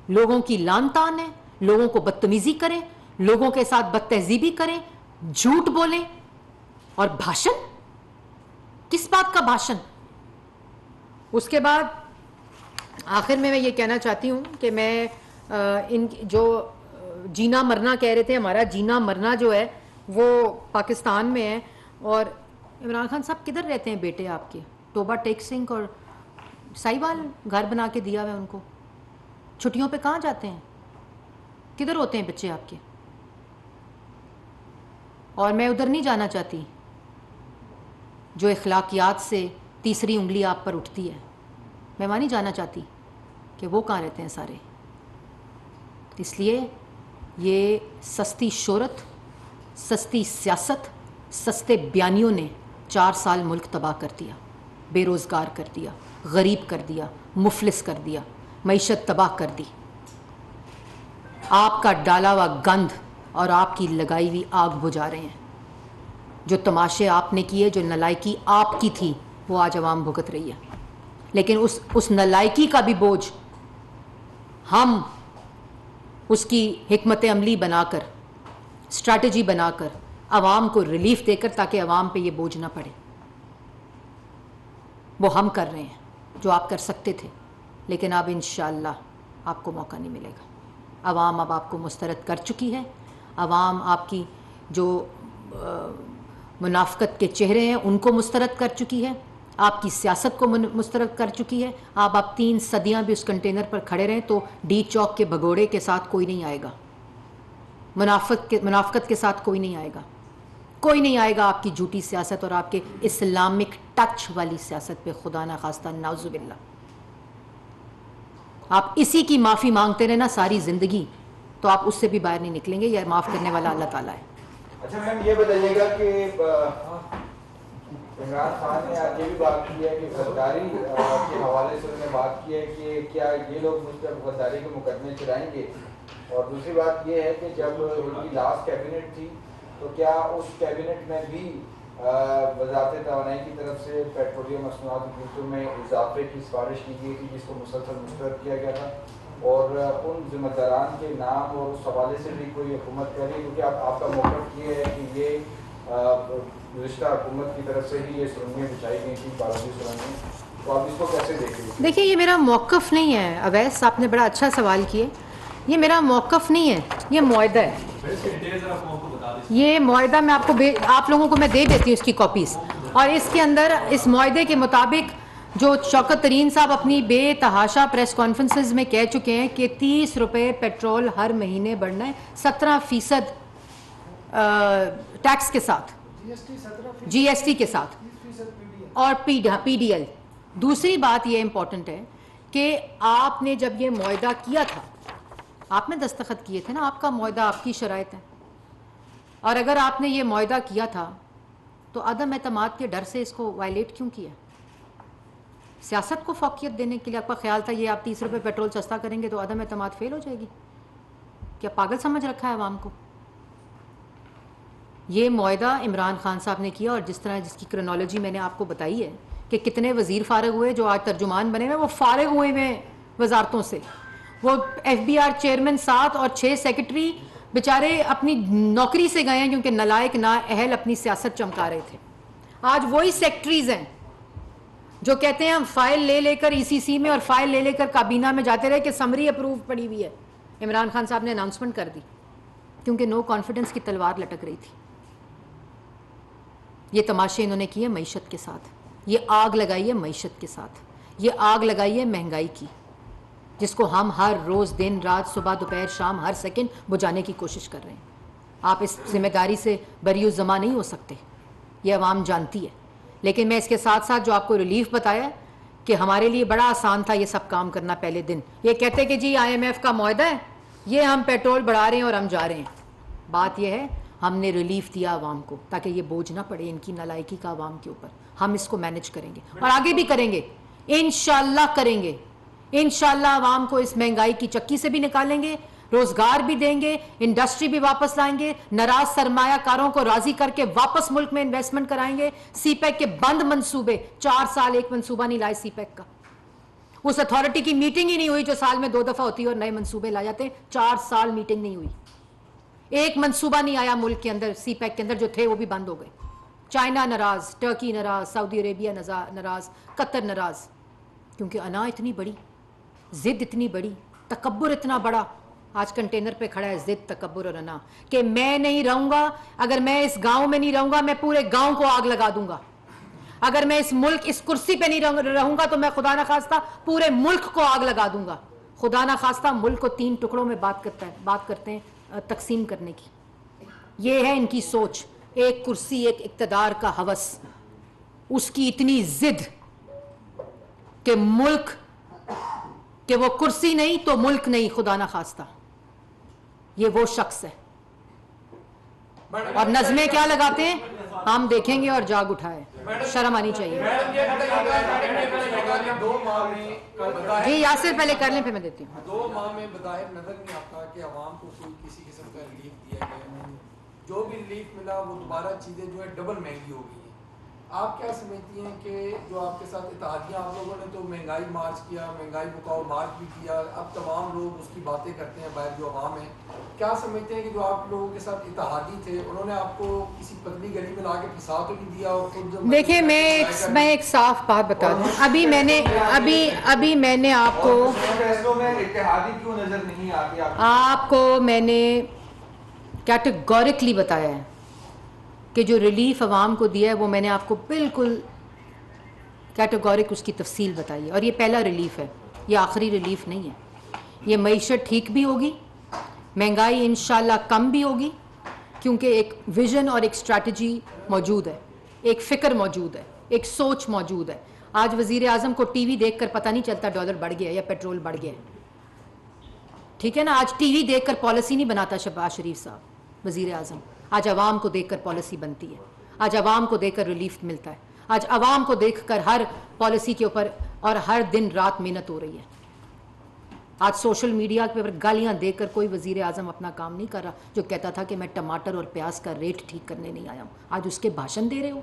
لوگوں کی لان تان ہے, لوگوں کو بدتمیزی کریں, لوگوں کے ساتھ بد تہذیبی کریں, جھوٹ بولیں, اور بھاشن. کس بات کا بھاشن؟ اس کے بعد آخر میں یہ کہنا چاہتی ہوں کہ میں ان جو جینا مرنا کہہ رہے تھے, ہمارا جینا مرنا جو ہے وہ پاکستان میں ہے. اور عمران خان صاحب کدھر رہتے ہیں بیٹے آپ کے؟ توبہ ٹیک سنگھ اور سائیوال گھر بنا کے دیا ہوا ہے ان کو. چھٹیوں پہ کہاں جاتے ہیں؟ کدھر ہوتے ہیں بچے آپ کے؟ اور میں ادھر نہیں جانا چاہتی جو اخلاقیات سے تیسری انگلی آپ پر اٹھتی ہے. میں وہاں نہیں جانا چاہتی کہ وہ کہاں رہتے ہیں سارے. اس لیے یہ سستی شہرت, سستی سیاست, سستے بیانیوں نے 4 سال ملک تباہ کر دیا, بے روزگار کر دیا, غریب کر دیا, مفلس کر دیا, معیشت تباہ کر دی. آپ کا ڈالا ہوا گند اور آپ کی لگائی ہوئی آگ بجھا رہے ہیں. جو تماشے آپ نے کیے, جو نالائکی آپ کی تھی, وہ آج عوام بھگت رہی ہے. لیکن اس نالائکی کا بھی بوجھ ہم اس کی حکمت عملی بنا کر, اسٹریٹجی بنا کر, عوام کو ریلیف دے کر, تاکہ عوام پہ یہ بوجھ نہ پڑے, وہ ہم کر رہے ہیں جو آپ کر سکتے تھے. لیکن اب انشاءاللہ آپ کو موقع نہیں ملے گا. عوام اب آپ کو مسترد کر چکی ہے. عوام آپ کی جو منافقت کے چہرے ہیں ان کو مسترد کر چکی ہے. آپ کی سیاست کو مسترد کر چکی ہے. آپ 3 صدیاں بھی اس کنٹینر پر کھڑے رہیں تو ڈی چوک کے بھگوڑے کے ساتھ کوئی نہیں آئے گا. منافقت کے ساتھ کوئی نہیں آئے گا. کوئی نہیں آئے گا آپ کی جھوٹی سیاست اور آپ کے اسلامک ٹچ والی سیاست پہ. خدا نہ خواستہ نعوذ باللہ. آپ اسی کی معافی مانگتے رہنا ساری زندگی تو آپ اس سے بھی باہر نہیں نکلیں گے. یہ معاف کرنے والا اللہ تعالیٰ ہے. اچھا میم یہ بتائیے گا کہ عمران خان نے آج یہ بھی بات کی ہے کہ غداری کے حوالے سے انہوں نے بات کی ہے کہ کیا یہ لوگ مجھ پر غداری کے مقدمے چلائیں گے. اور دوسری بات یہ ہے کہ جب ان کی لاسٹ کیبنٹ تھی تو کیا اس کیبنٹ میں بھی وزارت توانائی کی طرف سے پیٹرولیم مصنوعات کی قیمتوں میں اضافے کی سفارش کی گئی تھی جس کو مسلسل مسترد کیا گیا تھا. اور ان ذمہ داران کے نام اور اس حوالے سے بھی کوئی حکومت کر رہی ہے کیونکہ آپ کا موقف یہ ہے کہ یہ گزشتہ حکومت کی طرف سے ہی یہ سرنگیں بچھائی گئی تھیں بارودی سرنگیں, تو آپ اس کو کیسے دیکھیں گے؟ دیکھیے یہ میرا موقف نہیں ہے اویس, آپ نے بڑا اچھا سوال کیے. یہ میرا موقف نہیں ہے, یہ معاہدہ ہے. یہ معاہدہ میں آپ لوگوں کو میں دے دیتی ہوں اس کی کاپیز. اور اس کے اندر اس معاہدے کے مطابق جو شوکت ترین صاحب اپنی بے تحاشا پریس کانفرنسز میں کہہ چکے ہیں کہ 30 روپے پیٹرول ہر مہینے بڑھنا ہے 17% ٹیکس کے ساتھ, جی ایس ٹی کے ساتھ, اور پی ڈی ایل. دوسری بات یہ امپورٹنٹ ہے کہ آپ نے جب یہ معاہدہ کیا تھا, آپ نے دستخط کیے تھے نا, آپ کا معاہدہ آپ کی شرائط ہے. اور اگر آپ نے یہ معاہدہ کیا تھا تو عدم اعتماد کے ڈر سے اس کو وائلیٹ کیوں کیا؟ سیاست کو فوقیت دینے کے لیے آپ کا خیال تھا یہ آپ 30 روپے پیٹرول سستا کریں گے تو عدم اعتماد فیل ہو جائے گی. کیا پاگل سمجھ رکھا ہے عوام کو؟ یہ معاہدہ عمران خان صاحب نے کیا, اور جس کی کرونالوجی میں نے آپ کو بتائی ہے کہ کتنے وزیر فارغ ہوئے جو آج ترجمان بنے ہوئے, وہ فارغ ہوئے ہوئے وزارتوں سے. وہ ایف بی آر چیئرمین 7 اور 6 سیکرٹری بیچارے اپنی نوکری سے گئے ہیں کیونکہ نالائق نااہل اپنی سیاست چمکا رہے تھے. آج وہی سیکرٹریز ہیں جو کہتے ہیں ہم فائل لے کر ای سی سی میں اور فائل لے کر کابینہ میں جاتے رہے کہ سمری اپروو پڑی ہوئی ہے. عمران خان صاحب نے اناؤنسمنٹ کر دی کیونکہ نو کانفیڈنس کی تلوار لٹک رہی تھی. یہ تماشے انہوں نے کیے معیشت کے ساتھ, یہ آگ لگائی ہے معیشت کے ساتھ, یہ آگ لگائی ہے مہنگائی کی, جس کو ہم ہر روز دن رات صبح دوپہر شام ہر سیکنڈ بجھانے کی کوشش کر رہے ہیں. آپ اس ذمہ داری سے بری الزماں نہیں ہو سکتے, یہ عوام جانتی ہے. لیکن میں اس کے ساتھ ساتھ جو آپ کو ریلیف بتایا کہ ہمارے لیے بڑا آسان تھا یہ سب کام کرنا. پہلے دن یہ کہتے کہ جی آئی ایم ایف کا معاہدہ ہے, یہ ہم پیٹرول بڑھا رہے ہیں اور ہم جا رہے ہیں. بات یہ ہے ہم نے ریلیف دیا عوام کو تاکہ یہ بوجھ نہ پڑے ان کی نالائکی کا عوام کے اوپر. ہم اس کو مینج کریں گے اور آگے بھی کریں گے, انشاءاللہ کریں گے. انشاءاللہ عوام کو اس مہنگائی کی چکی سے بھی نکالیں گے, روزگار بھی دیں گے, انڈسٹری بھی واپس لائیں گے, ناراض سرمایہ کاروں کو راضی کر کے واپس ملک میں انویسٹمنٹ کرائیں گے. سی پیک کے بند منصوبے, 4 سال ایک منصوبہ نہیں لائے سی پیک کا. اس اتھارٹی کی میٹنگ ہی نہیں ہوئی جو سال میں 2 دفعہ ہوتی ہے اور نئے منصوبے لائے جاتے ہیں. 4 سال میٹنگ نہیں ہوئی, ایک منصوبہ نہیں آیا ملک کے اندر. سی پیک کے اندر جو تھے وہ بھی بند ہو گئے. چائنا ناراض, ٹرکی ناراض, سعودی عربیہ ناراض, قطر ناراض, کیونکہ انا اتنی بڑی, ضد اتنی بڑی, تکبر اتنا بڑا. آج کنٹینر پہ کھڑا ہے ضد, تکبر اور انا کہ میں نہیں رہوں گا. اگر میں اس گاؤں میں نہیں رہوں گا میں پورے گاؤں کو آگ لگا دوں گا. اگر میں اس ملک اس کرسی پہ نہیں رہوں گا تو میں خدا نہ خواستہ پورے ملک کو آگ لگا دوں گا. خدا نہ خواستہ ملک کو 3 ٹکڑوں میں بات کرتے ہیں تقسیم کرنے کی. یہ ہے ان کی سوچ, ایک کرسی ایک اقتدار کا ہوس, اس کی اتنی ضد کہ ملک کہ وہ کرسی نہیں تو ملک نہیں. خدا نہ خواستہ یہ وہ شخص ہے. اور نظمیں کیا لگاتے ہیں ہم دیکھیں گے اور جاگ اٹھائے. شرم آنی چاہیے. جی یاسر پہلے کر لیں پھر میں دیتی ہوں. 2 ماہ میں بظاہر نظر نہیں آتا کہ عوام کو کوئی کسی قسم کا ریلیف دیا گیا. جو بھی ریلیف ملا وہ دوبارہ چیزیں جو ہے ڈبل مہنگی ہو گئی ہیں. آپ کیا سمجھتی ہیں کہ جو آپ کے ساتھ اتحادیہ، آپ لوگوں نے تو مہنگائی مارچ کیا، مہنگائی مکاؤ مارچ بھی کیا، اب تمام لوگ اس کی باتیں کرتے ہیں باہر جو عوام ہیں، کیا سمجھتے ہیں کہ جو آپ لوگوں کے ساتھ اتحادی تھے انہوں نے آپ کو کسی پتلی گلی میں لا کے پھنسا تو نہیں دیا؟ اور خود جب دیکھیں میں ایک صاف بات بتا دوں، ابھی میں نے آپ کو فیصلوں میں اتحادی کیوں نظر نہیں آتی آپ کو میں نے کیٹیگورکلی بتایا ہے کہ جو ریلیف عوام کو دیا ہے وہ میں نے آپ کو بالکل کیٹیگورک اس کی تفصیل بتائی ہے، اور یہ پہلا ریلیف ہے، یہ آخری ریلیف نہیں ہے۔ یہ معیشت ٹھیک بھی ہوگی، مہنگائی انشاءاللہ کم بھی ہوگی، کیونکہ ایک ویژن اور ایک اسٹریٹجی موجود ہے، ایک فکر موجود ہے، ایک سوچ موجود ہے۔ آج وزیر اعظم کو ٹی وی دیکھ کر پتہ نہیں چلتا ڈالر بڑھ گیا یا پیٹرول بڑھ گیا، ٹھیک ہے نا؟ آج ٹی وی دیکھ کر پالیسی نہیں بناتا شہباز شریف صاحب وزیر اعظم، آج عوام کو دیکھ کر پالیسی بنتی ہے، آج عوام کو دیکھ کر ریلیف ملتا ہے، آج عوام کو دیکھ کر ہر پالیسی کے اوپر اور ہر دن رات محنت ہو رہی ہے۔ آج سوشل میڈیا پہ گالیاں دے کر کوئی وزیر اعظم اپنا کام نہیں کر رہا جو کہتا تھا کہ میں ٹماٹر اور پیاز کا ریٹ ٹھیک کرنے نہیں آیا ہوں، آج اس کے بھاشن دے رہے ہو۔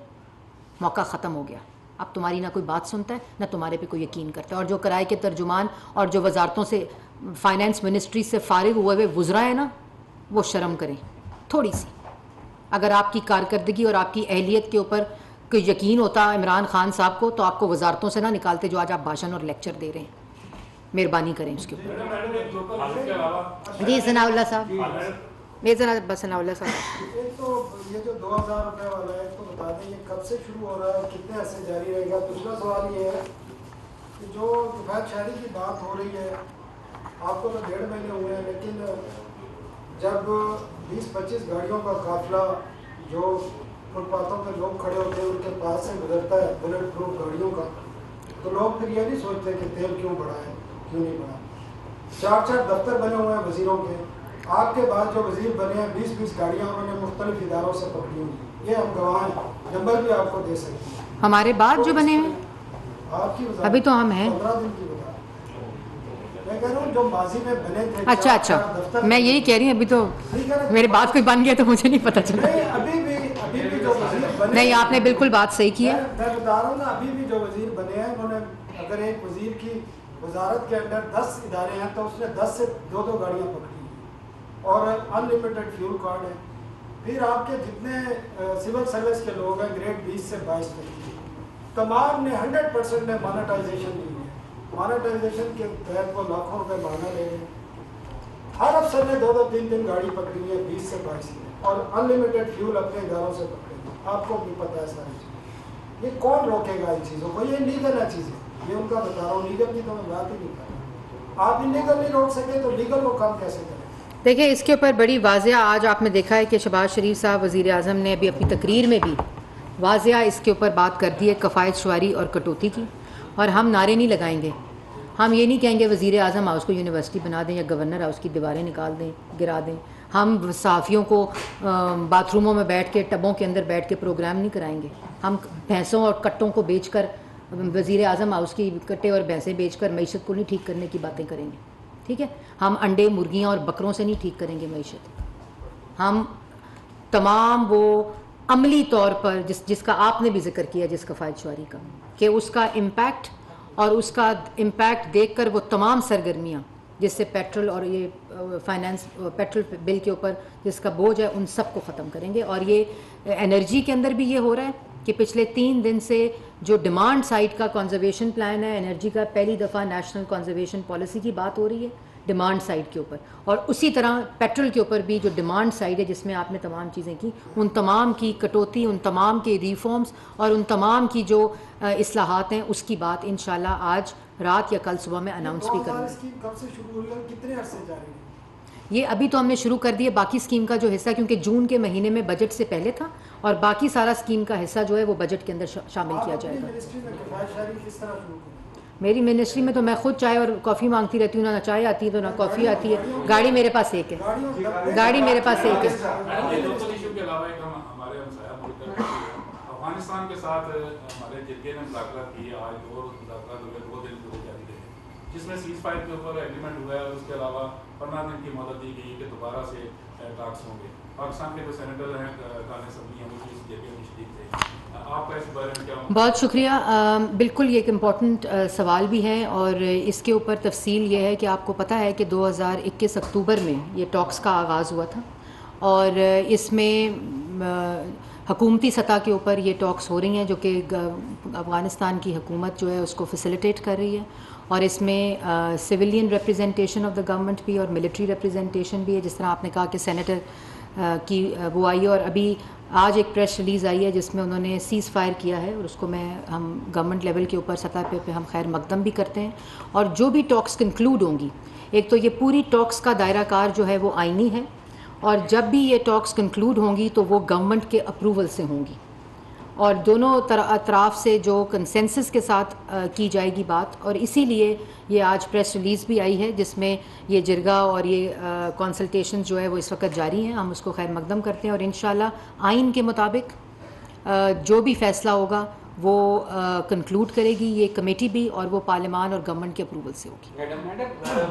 موقع ختم ہو گیا، اب تمہاری نہ کوئی بات سنتا ہے نہ تمہارے پہ کوئی یقین کرتا ہے۔ اور جو کرائے کے ترجمان اور جو وزارتوں سے فائنانس منسٹری سے فارغ ہوئے وزراء ہیں نا، وہ شرم کریں تھوڑی سی۔ اگر آپ کی کارکردگی اور آپ کی اہلیت کے اوپر کوئی یقین ہوتا عمران خان صاحب کو تو آپ کو وزارتوں سے نہ نکالتے جو آج آپ بھاشن اور لیکچر دے رہے ہیں۔ مہربانی کریں اس کے اوپر۔ جی ثناء اللہ صاحب، ثناء اللہ صاحب۔ ایک تو یہ جو 2000 روپے والا ہے تو بتا دیں یہ کب سے شروع ہو رہا ہے، کتنے عرصے جاری رہے گا؟ دوسرا سوال یہ ہے کہ جو کفایت شہری کی بات ہو رہی ہے، آپ کو تو 1.5 مہینے ہوئے ہیں، لیکن جب 20-25 گاڑیوں کا قافلہ جو فٹ پاتھوں پہ لوگ کھڑے ہوتے ہیں ان کے پاس سے گزرتا ہے بلٹ پروف گاڑیوں کا، تو لوگ پھر یہ نہیں سوچتے کہ تیل کیوں بڑھا ہے، کیوں نہیں بڑھا۔ 4 دفتر بنے ہوئے ہیں وزیروں کے، آپ کے بعد جو وزیر بنے ہیں 20 گاڑیاں انہوں نے مختلف اداروں سے پکڑی ہوئی، یہ ہم گواہ ہیں، نمبر بھی آپ کو دے سکتے ہیں۔ ہمارے بعد جو بنے ہیں آپ کی وزارت ابھی تو ہم ہیں 15 دن کی بتا، میں کہہ رہا ہوں جو ماضی میں بنے تھے۔ اچھا میں یہی کہہ رہی ہوں، ابھی تو میرے بعد کوئی بن گیا تو مجھے نہیں پتہ چلا۔ ابھی بھی جو وزیر بنے، نہیں آپ نے بالکل بات صحیح کی ہے۔ میں بتا رہا ہوں نا، ابھی بھی جو وزیر بنے ہیں انہوں نے، اگر ایک وزیر کی وزارت کے اندر 10 ادارے ہیں تو اس نے 10 سے 2 گاڑیاں پکڑی ہیں اور ان لمیٹڈ فیول کارڈ ہے۔ پھر آپ کے جتنے سول سروس کے لوگ ہیں گریڈ 20 سے 22 تک، تمام نے 100% نے مانیٹائزیشن لی ہے۔ مانیٹائزیشن کے تحت وہ لاکھوں روپے ماہانہ لے رہے ہیں۔ ہر افسر نے 2-3 گاڑی پکڑی ہوئی ہے 20 سے 22 میں، اور ان لمیٹڈ فیول اپنے اداروں سے پکڑے ہیں۔ آپ کو بھی پتہ ہے ساری چیز، یہ کون روکے گا ان چیزوں کو؟ یہ لیگل ہے چیزیں، یہ ان کا بتا رہا ہوں، لیگل کی تو میں بات ہی نہیں کر رہا۔ آپ انلیگل نہیں روک سکے تو لیگل وہ کام کیسے کریں؟ دیکھیں اس کے اوپر بڑی واضح آج آپ نے دیکھا ہے کہ شہباز شریف صاحب وزیر اعظم نے ابھی اپنی تقریر میں بھی واضح اس کے اوپر بات کر دی ہے کفایت شعاری اور کٹوتی کی، اور ہم نعرے نہیں لگائیں گے، ہم یہ نہیں کہیں گے وزیر اعظم ہاؤس کو یونیورسٹی بنا دیں یا گورنر ہاؤس کی دیواریں نکال دیں، گرا دیں۔ ہم صحافیوں کو باتھ روموں میں بیٹھ کے، ٹبوں کے اندر بیٹھ کے پروگرام نہیں کرائیں گے۔ ہم بھینسوں اور کٹوں کو بیچ کر، وزیر اعظم ہاؤس کی کٹے اور بھینسیں بیچ کر معیشت کو نہیں ٹھیک کرنے کی باتیں کریں گے، ٹھیک ہے؟ ہم انڈے، مرغیاں اور بکروں سے نہیں ٹھیک کریں گے معیشت۔ ہم تمام وہ عملی طور پر جس کا آپ نے بھی ذکر کیا، جس کفایت شعاری کا، کہ اس کا امپیکٹ اور اس کا امپیکٹ دیکھ کر وہ تمام سرگرمیاں جس سے پیٹرول اور یہ فائنانس پیٹرول بل کے اوپر جس کا بوجھ ہے ان سب کو ختم کریں گے۔ اور یہ انرجی کے اندر بھی یہ ہو رہا ہے کہ پچھلے 3 دن سے جو ڈیمانڈ سائڈ کا کنزرویشن پلان ہے انرجی کا، پہلی دفعہ نیشنل کنزرویشن پالیسی کی بات ہو رہی ہے ڈیمانڈ سائڈ کے اوپر، اور اسی طرح پیٹرول کے اوپر بھی جو ڈیمانڈ سائڈ ہے جس میں آپ نے تمام چیزیں کی، ان تمام کی کٹوتی، ان تمام کے ریفارمز اور ان تمام کی جو اصلاحات ہیں اس کی بات انشاءاللہ آج رات یا کل صبح میں اناؤنس بھی کروں گی۔ اسکیم کب سے شروع ہوئی اور کتنے عرصے جاری ہے؟ یہ ابھی تو ہم نے شروع کر دی ہے، باقی اسکیم کا جو حصہ کیونکہ جون کے مہینے میں بجٹ سے پہلے تھا، اور باقی سارا اسکیم کا حصہ جو ہے وہ بجٹ کے اندر شامل کیا جائے گا۔ منسٹری میں کفایت شعاری کس طرح شروع کی؟ میری منسٹری میں تو میں خود چائے اور کافی مانگتی رہتی ہوں، نہ چائے آتی ہے تو نہ کافی آتی ہے، گاڑی میرے پاس ایک ہے، گاڑی میرے پاس ایک ہے۔ ایشو کے علاوہ ایک ہمارے ہمسایہ ملک افغانستان کے ساتھ ہمارے جرگے نے مذاکرات کی، آج اور مذاکرات ہوئے 2 دن پورے جاری رہے۔ جس میں سیز فائر کے اوپر ایگریمنٹ ہوا ہے اور اس کے علاوہ 15 دن کی مدد دی گئی کہ دوبارہ سے ٹاکس ہوں گے. پاکستان کے جو سینیٹر ہیں کان اسمبلی ہیں وہ بھی اس جے پی میں شریک تھے. آپ کا اس بارے میں کیا؟ بہت شکریہ. بالکل یہ ایک امپورٹنٹ سوال بھی ہے اور اس کے اوپر تفصیل یہ ہے کہ آپ کو پتہ ہے کہ 2021 اکتوبر میں یہ ٹاکس کا آغاز ہوا تھا اور اس میں حکومتی سطح کے اوپر یہ ٹاکس ہو رہی ہیں جو کہ افغانستان کی حکومت جو ہے اس کو فیسیلیٹیٹ کر رہی ہے اور اس میں civilian representation of the government بھی اور ملٹری ریپرزنٹیشن بھی ہے. جس طرح آپ نے کہا کہ سینیٹر کی وہ آئی ہے اور ابھی آج ایک پریس ریلیز آئی ہے جس میں انہوں نے سیز فائر کیا ہے اور اس کو ہم گورنمنٹ لیول کے اوپر سطح پہ ہم خیر مقدم بھی کرتے ہیں. اور جو بھی ٹاکس کنکلوڈ ہوں گی، ایک تو یہ پوری ٹاکس کا دائرہ کار جو ہے وہ آئینی ہے اور جب بھی یہ ٹاکس کنکلوڈ ہوں گی تو وہ گورنمنٹ کے اپروول سے ہوں گی اور دونوں اطراف سے جو کنسنسس کے ساتھ کی جائے گی بات. اور اسی لیے یہ آج پریس ریلیز بھی آئی ہے جس میں یہ جرگہ اور یہ کنسلٹیشن جو ہے وہ اس وقت جاری ہیں. ہم اس کو خیر مقدم کرتے ہیں اور انشاءاللہ آئین کے مطابق جو بھی فیصلہ ہوگا وہ کنکلوڈ کرے گی یہ کمیٹی بھی اور وہ پارلیمان اور گورنمنٹ کے اپروول سے ہوگی. میڈم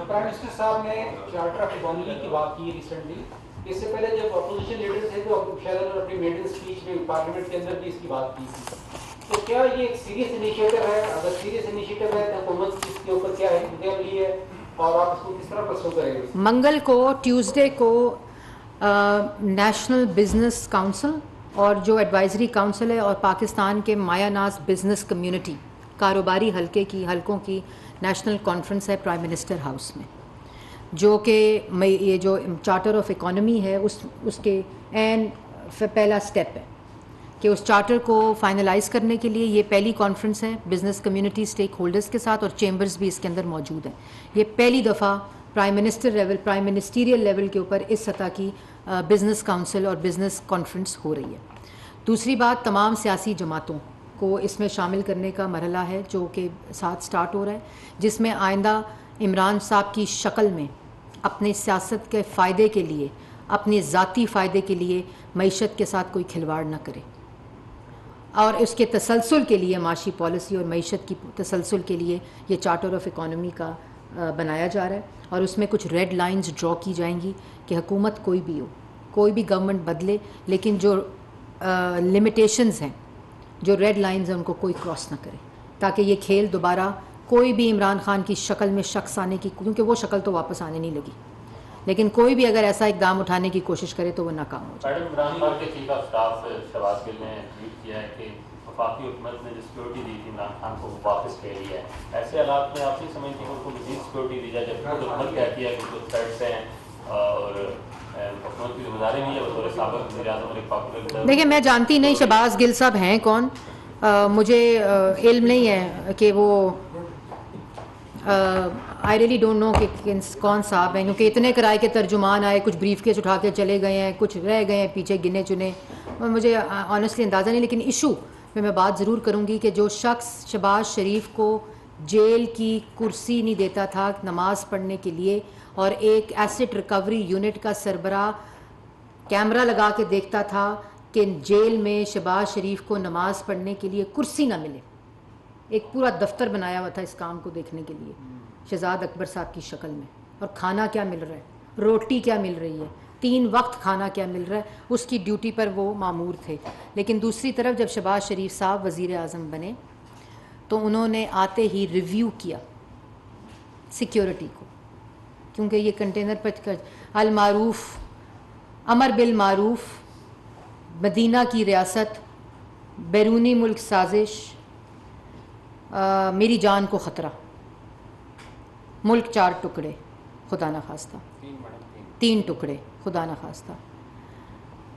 پرائم منسٹر صاحب نے چارٹر آف اکانومی کی بات کی ریسنٹلی. اس سے پہلے جب اپوزیشن لیڈر تھے تو شاید انہوں نے اپنی میڈن اسپیچ میں پارلیمنٹ کے اندر بھی اس کی بات کی تھی. تو کیا یہ ایک سیریس انیشیٹو ہے؟ اگر سیریس انیشیٹو ہے تو حکومت اس کے اوپر کیا اقدام لی ہے اور آپ اس کو کس طرح پرسو کریں گے؟ منگل کو ٹیوزڈے کو نیشنل بزنس کونسل اور جو ایڈوائزری کونسل ہے اور پاکستان کے مایا ناز بزنس کمیونٹی کاروباری حلقوں کی نیشنل کانفرنس ہے پرائم منسٹر ہاؤس میں، جو کہ یہ جو چارٹر آف اکانومی ہے اس کے پہلا سٹیپ ہے کہ اس چارٹر کو فائنلائز کرنے کے لیے یہ پہلی کانفرنس ہے بزنس کمیونٹی اسٹیک ہولڈرز کے ساتھ اور چیمبرز بھی اس کے اندر موجود ہیں. یہ پہلی دفعہ پرائم منسٹیریل لیول کے اوپر اس سطح کی بزنس کونسل اور بزنس کانفرنس ہو رہی ہے. دوسری بات، تمام سیاسی جماعتوں کو اس میں شامل کرنے کا مرحلہ ہے جو کہ ساتھ سٹارٹ ہو رہا ہے، جس میں آئندہ عمران صاحب کی شکل میں اپنے سیاست کے فائدے کے لیے، اپنے ذاتی فائدے کے لیے معیشت کے ساتھ کوئی کھلواڑ نہ کرے اور اس کے تسلسل کے لیے معاشی پالیسی اور معیشت کی تسلسل کے لیے یہ چارٹر آف اکانومی کا بنایا جا رہا ہے اور اس میں کچھ ریڈ لائنز ڈرا کی جائیں گی کہ حکومت کوئی بھی ہو، کوئی بھی گورنمنٹ بدلے، لیکن جو لمیٹیشنز ہیں، جو ریڈ لائنز ہیں ان کو کوئی کراس نہ کرے تاکہ یہ کھیل دوبارہ کوئی بھی عمران خان کی شکل میں شخص آنے کی، کیونکہ وہ شکل تو واپس آنے نہیں لگی، لیکن کوئی بھی اگر ایسا اقدام اٹھانے کی کوشش کرے تو وہ ناکام ہو جائے. میڈم، عمران خان کے چیف آف اسٹاف شہباز گل نے ٹویٹ کیا ہے کہ وفاقی حکومت نے جو سیکورٹی دی تھی عمران خان کو واپس لے لی ہے. ایسے حالات میں آپ نہیں سمجھتی کہ ان کو مزید سیکورٹی دی جائے جب حکومت کہتی ہے کہ کچھ تھریٹس ہیں اور حکومت کی ذمہ داری نہیں ہے بطور سابق وزیر اعظم اور ایک پاپولر؟ دیکھیں، میں جانتی نہیں شہباز گل صاحب ہیں کون، مجھے علم نہیں ہے کہ وہ آئی ریلی ڈونٹ نو کہ کون صاحب ہیں، کیونکہ اتنے کرائے کے ترجمان آئے، کچھ بریف کیس اٹھا کے چلے گئے ہیں، کچھ رہ گئے ہیں پیچھے گنے چنے، مجھے آنیسٹلی اندازہ نہیں. لیکن ایشو میں بات ضرور کروں گی کہ جو شخص شہباز شریف کو جیل کی کرسی نہیں دیتا تھا نماز پڑھنے کے لیے اور ایک ایسٹ ریکوری یونٹ کا سربراہ کیمرہ لگا کے دیکھتا تھا کہ جیل میں شہباز شریف کو نماز پڑھنے کے لیے کرسی نہ ملے، ایک پورا دفتر بنایا ہوا تھا اس کام کو دیکھنے کے لیے شہزاد اکبر صاحب کی شکل میں، اور کھانا کیا مل رہا ہے، روٹی کیا مل رہی ہے، 3 وقت کھانا کیا مل رہا ہے، اس کی ڈیوٹی پر وہ مامور تھے. لیکن دوسری طرف جب شہباز شریف صاحب وزیر اعظم بنے تو انہوں نے آتے ہی ریویو کیا سیکیورٹی کو، کیونکہ یہ کنٹینر پر المعروف امر بالمعروف، مدینہ کی ریاست، بیرونی ملک سازش، میری جان کو خطرہ، ملک 4 ٹکڑے خدا نخواستہ، 3 ٹکڑے خدا نخواستہ،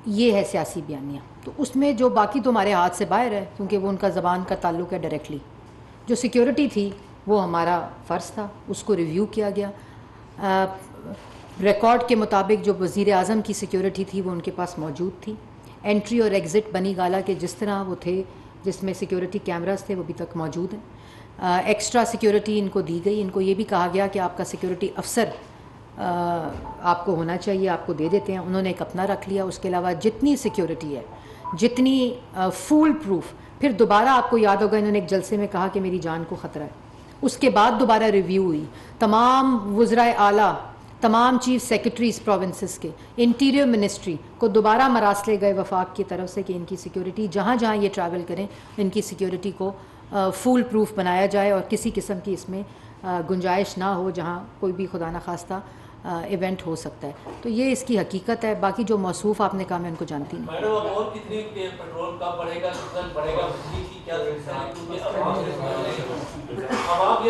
یہ ہے سیاسی بیانیہ. تو اس میں جو باقی تو ہمارے ہاتھ سے باہر ہے کیونکہ وہ ان کا زبان کا تعلق ہے ڈائریکٹلی. جو سیکیورٹی تھی وہ ہمارا فرض تھا، اس کو ریویو کیا گیا. ریکارڈ کے مطابق جو وزیر اعظم کی سیکیورٹی تھی وہ ان کے پاس موجود تھی. انٹری اور ایگزٹ بنی گالا کے جس طرح وہ تھے، جس میں سیکیورٹی کیمراز تھے، وہ ابھی تک موجود ہیں. ایکسٹرا سیکیورٹی ان کو دی گئی. ان کو یہ بھی کہا گیا کہ آپ کا سیکیورٹی افسر آپ کو ہونا چاہیے، آپ کو دے دیتے ہیں. انہوں نے ایک اپنا رکھ لیا. اس کے علاوہ جتنی سیکیورٹی ہے، جتنی فول پروف، پھر دوبارہ آپ کو یاد ہوگا انہوں نے ایک جلسے میں کہا کہ میری جان کو خطرہ ہے. اس کے بعد دوبارہ ریویو ہوئی. تمام وزرائے اعلیٰ، تمام چیف سیکرٹریز پروونسز کے، انٹیریئر منسٹری کو دوبارہ مراسلے گئے وفاق کی طرف سے کہ ان کی سیکیورٹی جہاں جہاں یہ ٹریول کریں ان کی سیکیورٹی کو فول پروف بنایا جائے اور کسی قسم کی اس میں گنجائش نہ ہو جہاں کوئی بھی خدا نخواستہ ایونٹ ہو سکتا ہے. تو یہ اس کی حقیقت ہے. باقی جو موصوف آپ نے کہا میں ان کو جانتی نہیں. میڈم اب اور کتنی پیٹرول کم بڑھے گا، کتنا بڑھے گا، بجلی کی کیا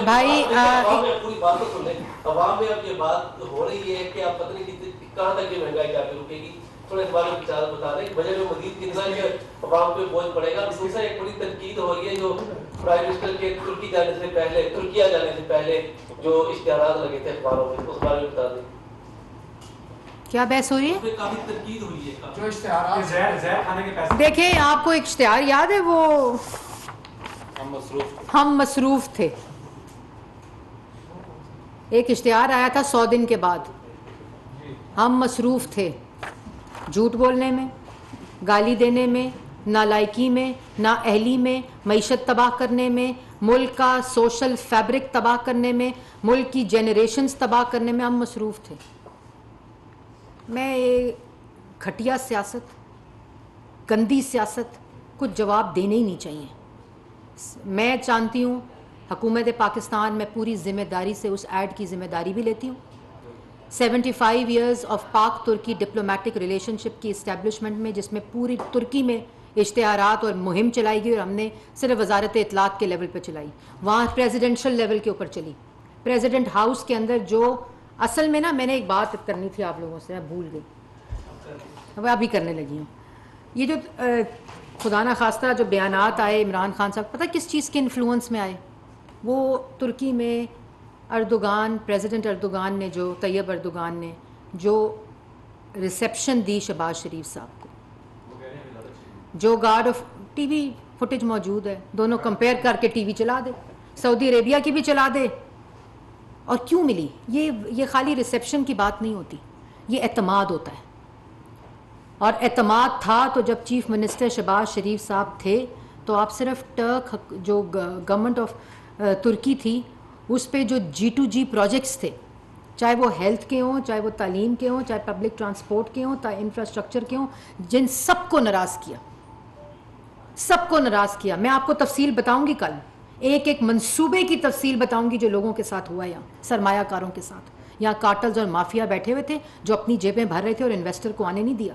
بھائی پوری بات تو سن لیں. عوام میں اب یہ بات ہو رہی ہے کہ اب پتہ نہیں کتنی کہاں تک یہ مہنگائی جا کے رکے گی. تھوڑے اس بارے میں وچار بتا دیں بجٹ میں مزید کتنا عوام پہ بوجھ پڑے گا. دوسرا ایک بڑی تنقید ہو رہی ہے جو پرائم منسٹر کے ترکی جانے سے پہلے، ترکیہ جانے سے پہلے جو اشتہارات لگے تھے اخباروں میں، اس بارے میں بتا دیں. کیا بحث ہو رہی ہے؟ اس میں کافی تنقید ہوئی ہے جو اشتہارات زہر کھانے کے پیسے. دیکھیں آپ کو ایک اشتہار یاد ہے، وہ ہم مصروف تھے. ایک اشتہار آیا تھا 100 دن کے بعد، ہم مصروف تھے جھوٹ بولنے میں، گالی دینے میں، نالائکی میں، نااہلی میں، معیشت تباہ کرنے میں، ملک کا سوشل فیبرک تباہ کرنے میں، ملک کی جنریشنز تباہ کرنے میں ہم مصروف تھے. میں گھٹیا سیاست، گندی سیاست کچھ جواب دینے ہی نہیں چاہیے. میں جانتی ہوں حکومت پاکستان میں پوری ذمہ داری سے اس ایڈ کی ذمہ داری بھی لیتی ہوں. 75 ایئرز آف پاک ترکی ڈپلومیٹک ریلیشن شپ کی اسٹیبلشمنٹ میں، جس میں پوری ترکی میں اشتہارات اور مہم چلائی گئی اور ہم نے صرف وزارت اطلاعات کے لیول پہ چلائی، وہاں پریزیڈنشل لیول کے اوپر چلی. پریزیڈنٹ ہاؤس کے اندر جو اصل میں نا میں نے ایک بات کرنی تھی آپ لوگوں سے، میں بھول گئی، اب ابھی کرنے لگی ہوں. یہ جو خدا نخواستہ جو بیانات آئے عمران خان صاحب، پتہ کس چیز کے انفلوئنس میں آئے؟ وہ ترکی میں اردوغان، پریزیڈنٹ اردوغان نے، جو طیب اردوغان نے جو ریسیپشن دی شہباز شریف صاحب کو، جو guard of T V footage موجود ہے، دونوں کمپیئر کر کے ٹی وی چلا دے، سعودی عربیہ کی بھی چلا دے. اور کیوں ملی؟ یہ خالی ریسیپشن کی بات نہیں ہوتی، یہ اعتماد ہوتا ہے. اور اعتماد تھا تو جب چیف منسٹر شہباز شریف صاحب تھے تو آپ صرف ٹرک جو گورنمنٹ آف ترکی تھی اس پہ جو G2G پروجیکٹس تھے، چاہے وہ ہیلتھ کے ہوں، چاہے وہ تعلیم کے ہوں، چاہے پبلک ٹرانسپورٹ کے ہوں، چاہے انفراسٹرکچر کے ہوں، جن سب کو ناراض کیا، سب کو ناراض کیا. میں آپ کو تفصیل بتاؤں گی کل، ایک ایک منصوبے کی تفصیل بتاؤں گی جو لوگوں کے ساتھ ہوا یہاں، سرمایہ کاروں کے ساتھ. یہاں کارٹلز اور مافیا بیٹھے ہوئے تھے جو اپنی جیبیں بھر رہے تھے اور انویسٹر کو آنے نہیں دیا.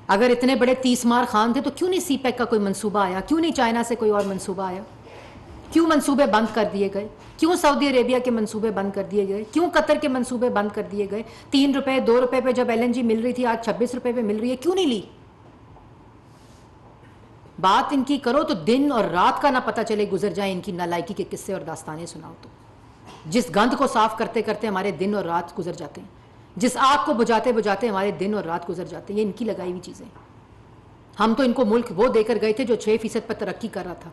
اگر اتنے بڑے 30 مار خان تھے تو کیوں نہیں سی پیک کا کوئی منصوبہ آیا؟ کیوں نہیں چائنا سے کوئی اور منصوبہ آیا؟ کیوں منصوبے بند کر دیے گئے؟ کیوں سعودی عربیہ کے منصوبے بند کر دیے گئے؟ کیوں قطر کے منصوبے بند کر دیے گئے؟ 3 روپے 2 روپے پہ جب LNG مل رہی تھی، آج 26 روپے پہ مل رہی ہے، کیوں نہیں لی؟ بات ان کی کرو تو دن اور رات کا نہ پتہ چلے گزر جائیں ان کی نالائکی کے قصے اور داستانیں سناؤ تو. جس گند کو صاف کرتے کرتے ہمارے دن اور رات گزر جاتے ہیں، جس آگ کو بجھاتے بجھاتے ہمارے دن اور رات گزر جاتے ہیں، یہ ان کی لگائی ہوئی چیزیں. ہم تو ان کو ملک وہ دے کر گئے تھے جو 6% پر ترقی کر رہا تھا،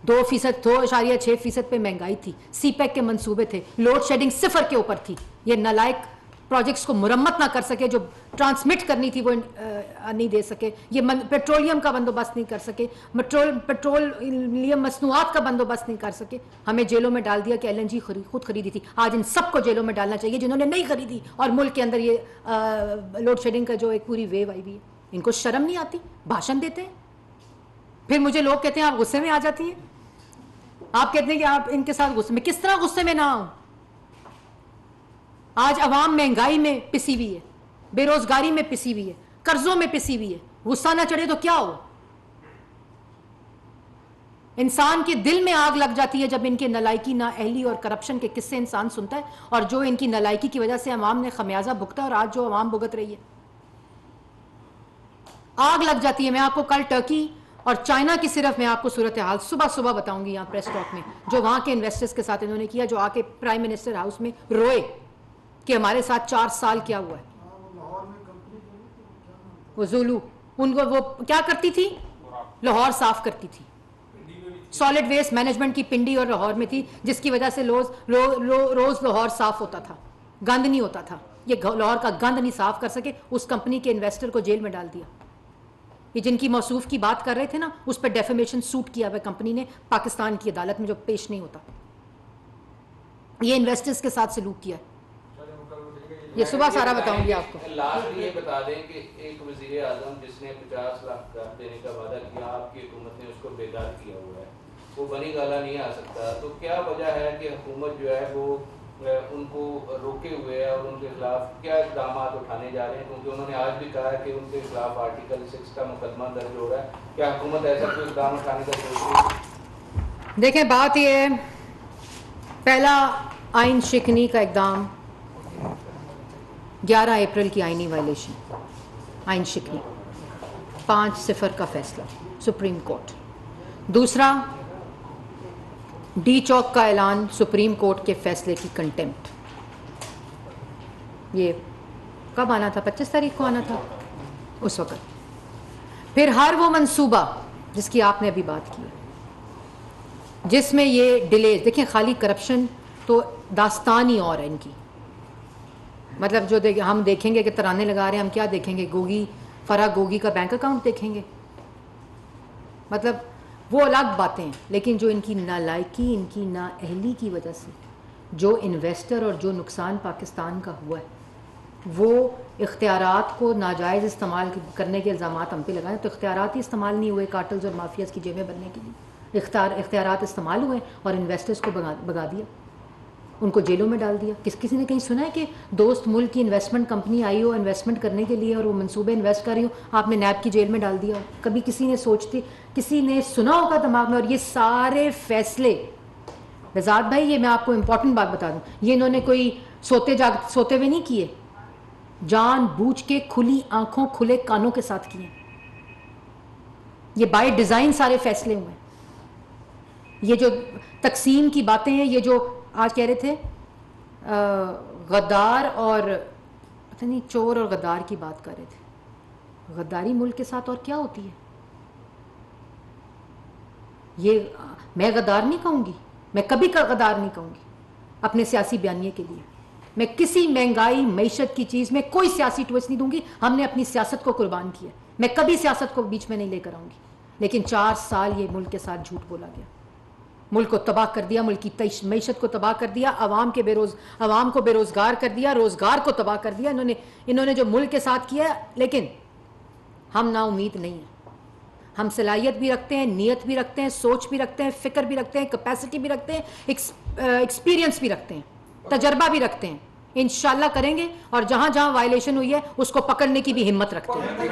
2.6% پہ مہنگائی تھی، سی پیک کے منصوبے تھے، لوڈ شیڈنگ 0 کے اوپر تھی. یہ نالائق پروجیکٹس کو مرمت نہ کر سکے، جو ٹرانسمٹ کرنی تھی وہ نہیں دے سکے. یہ پیٹرولیم کا بندوبست نہیں کر سکے، پیٹرولیم مصنوعات کا بندوبست نہیں کر سکے. ہمیں جیلوں میں ڈال دیا کہ LNG خود خریدی تھی. آج ان سب کو جیلوں میں ڈالنا چاہیے جنہوں نے نہیں خریدی، اور ملک کے اندر یہ لوڈ شیڈنگ کا جو ایک پوری ویو آئی ہوئی ہے. ان کو شرم نہیں آتی؟ بھاشن دیتے ہیں، پھر مجھے لوگ کہتے ہیں آپ غصے میں آ جاتی ہیں. آپ کہتے ہیں کہ آپ ان کے ساتھ غصے میں، کس طرح غصے میں نہ آؤں؟ آج عوام مہنگائی میں پسی ہوئی ہے، بے روزگاری میں پسی ہوئی ہے، قرضوں میں پسی ہوئی ہے. غصہ نہ چڑھے تو کیا ہو؟ انسان کے دل میں آگ لگ جاتی ہے جب ان کے نالائکی، نااہلی اور کرپشن کے قصے انسان سنتا ہے، اور جو ان کی نالائکی کی وجہ سے عوام نے خمیازہ بھگتا ہے اور آج جو عوام بھگت رہی ہے، آگ لگ جاتی ہے. میں آپ کو کل ٹرکی اور چائنا کی صرف میں آپ کو صورتحال صبح بتاؤں گی یہاں پریس ٹاک میں، جو وہاں کے انویسٹرز کے ساتھ انہوں نے کیا، جو آ کے پرائم منسٹر ہاؤس میں روئے کہ ہمارے ساتھ 4 سال کیا ہوا ہے. وہ زولو، ان کو وہ کیا کرتی تھی؟ لاہور صاف کرتی تھی. سالڈ ویسٹ مینجمنٹ کی پنڈی اور لاہور میں تھی، جس کی وجہ سے روز لاہور صاف ہوتا تھا، گند نہیں ہوتا تھا. یہ لاہور کا گند نہیں صاف کر سکے، اس کمپنی کے انویسٹر کو جیل میں ڈال دیا. یہ جن کی موصوف کی بات کر رہے تھے نا، اس پہ ڈیفیمیشن سوٹ کیا ہوا کمپنی نے پاکستان کی عدالت میں، جو پیش نہیں ہوتا. یہ انویسٹرز کے ساتھ سلوک کیا ہے. یہ صبح سارا بتاؤں گی آپ کو. لاسٹ یہ بتا دیں کہ ایک وزیر اعظم جس نے 50 لاکھ دینے کا وعدہ کیا، آپ کی حکومت نے اس کو بیدار کیا ہوا ہے، وہ بنی گالا نہیں آ سکتا. تو کیا وجہ ہے کہ حکومت جو ہے وہ ان کو روکے ہوئے ہے اور ان کے خلاف کیا اقدامات اٹھانے جا رہے ہیں؟ کیونکہ انہوں نے آج بھی کہا ہے کہ ان کے خلاف آرٹیکل 6 کا مقدمہ درج ہو رہا ہے. کیا حکومت ایسا کوئی اقدام اٹھانے کا سوچ رہی ہے؟ دیکھیں بات یہ ہے، پہلا آئین شکنی کا اقدام 11 اپریل کی آئینی وائلیشن، آئین شکنی 5-0 کا فیصلہ سپریم کورٹ. دوسرا ڈی چوک کا اعلان سپریم کورٹ کے فیصلے کی کنٹمپٹ. یہ کب آنا تھا؟ 25 تاریخ کو آنا تھا اس وقت. پھر ہر وہ منصوبہ جس کی آپ نے ابھی بات کی، جس میں یہ ڈیلیز، دیکھیں خالی کرپشن تو داستان ہی اور ہے ان کی. مطلب جو ہم دیکھیں گے کہ ترانے لگا رہے ہیں، ہم کیا دیکھیں گے؟ گوگی، فرا گوگی کا بینک اکاؤنٹ دیکھیں گے. مطلب وہ الگ باتیں ہیں، لیکن جو ان کی نالائکی، ان کی نااہلی کی وجہ سے جو انویسٹر اور جو نقصان پاکستان کا ہوا ہے، وہ اختیارات کو ناجائز استعمال کرنے کے الزامات ہم پہ لگائیں. تو اختیارات ہی استعمال نہیں ہوئے کارٹلز اور مافیاز کی جیبیں بننے کے لیے. اختیارات استعمال ہوئے اور انویسٹرز کو بگا دیا، ان کو جیلوں میں ڈال دیا. کسی نے کہیں سنا ہے کہ دوست ملک کی انویسٹمنٹ کمپنی آئی ہو انویسٹمنٹ کرنے کے لیے اور وہ منصوبے انویسٹ کر رہی ہو، آپ نے نیب کی جیل میں ڈال دیا ہو؟ کبھی کسی نے سنا ہوگا دماغ میں؟ اور یہ سارے فیصلے رضات بھائی، یہ میں آپ کو امپورٹنٹ بات بتا دوں، یہ انہوں نے کوئی سوتے ہوئے نہیں کیے، جان بوجھ کے کھلی آنکھوں کھلے کانوں کے ساتھ کیے. یہ بائی ڈیزائن سارے فیصلے ہوئے. یہ جو تقسیم کی باتیں ہیں، یہ جو آج کہہ رہے تھے غدار اور پتہ نہیں چور اور غدار کی بات کر رہے تھے. غداری ملک کے ساتھ اور کیا ہوتی ہے؟ یہ میں غدار نہیں کہوں گی، میں کبھی غدار نہیں کہوں گی اپنے سیاسی بیانیے کے لیے. میں کسی مہنگائی معیشت کی چیز میں کوئی سیاسی ٹویسٹ نہیں دوں گی. ہم نے اپنی سیاست کو قربان کیا، میں کبھی سیاست کو بیچ میں نہیں لے کر آؤں گی. لیکن 4 سال یہ ملک کے ساتھ جھوٹ بولا گیا، ملک کو تباہ کر دیا، ملک کی معیشت کو تباہ کر دیا، عوام کو بے روزگار کر دیا، روزگار کو تباہ کر دیا انہوں نے جو ملک کے ساتھ کیا ہے. لیکن ہم نا امید نہیں ہیں. ہم صلاحیت بھی رکھتے ہیں، نیت بھی رکھتے ہیں، سوچ بھی رکھتے ہیں، فکر بھی رکھتے ہیں، کیپیسٹی بھی رکھتے ہیں، ایکسپیرینس بھی رکھتے ہیں، تجربہ بھی رکھتے ہیں. انشاءاللہ کریں گے اور جہاں جہاں وائلیشن ہوئی ہے اس کو پکڑنے کی بھی ہمت رکھتے ہیں.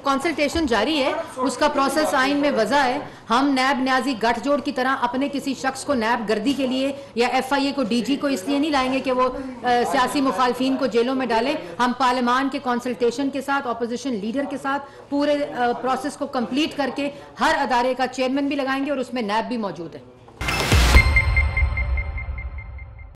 کنسلٹیشن جاری ہے، اس کا پروسیس آئین میں وضع ہے. ہم نیب نیازی گٹھ جوڑ کی طرح اپنے کسی شخص کو نیب گردی کے لیے یا ایف آئی اے کو ڈی جی کو اس لیے نہیں لائیں گے کہ وہ سیاسی مخالفین کو جیلوں میں ڈالیں. ہم پارلیمان کے کنسلٹیشن کے ساتھ، اپوزیشن لیڈر کے ساتھ پورے پروسیس کو کمپلیٹ کر کے ہر ادارے کا چیئرمین بھی لگائیں گے اور اس میں نیب بھی موجود ہے.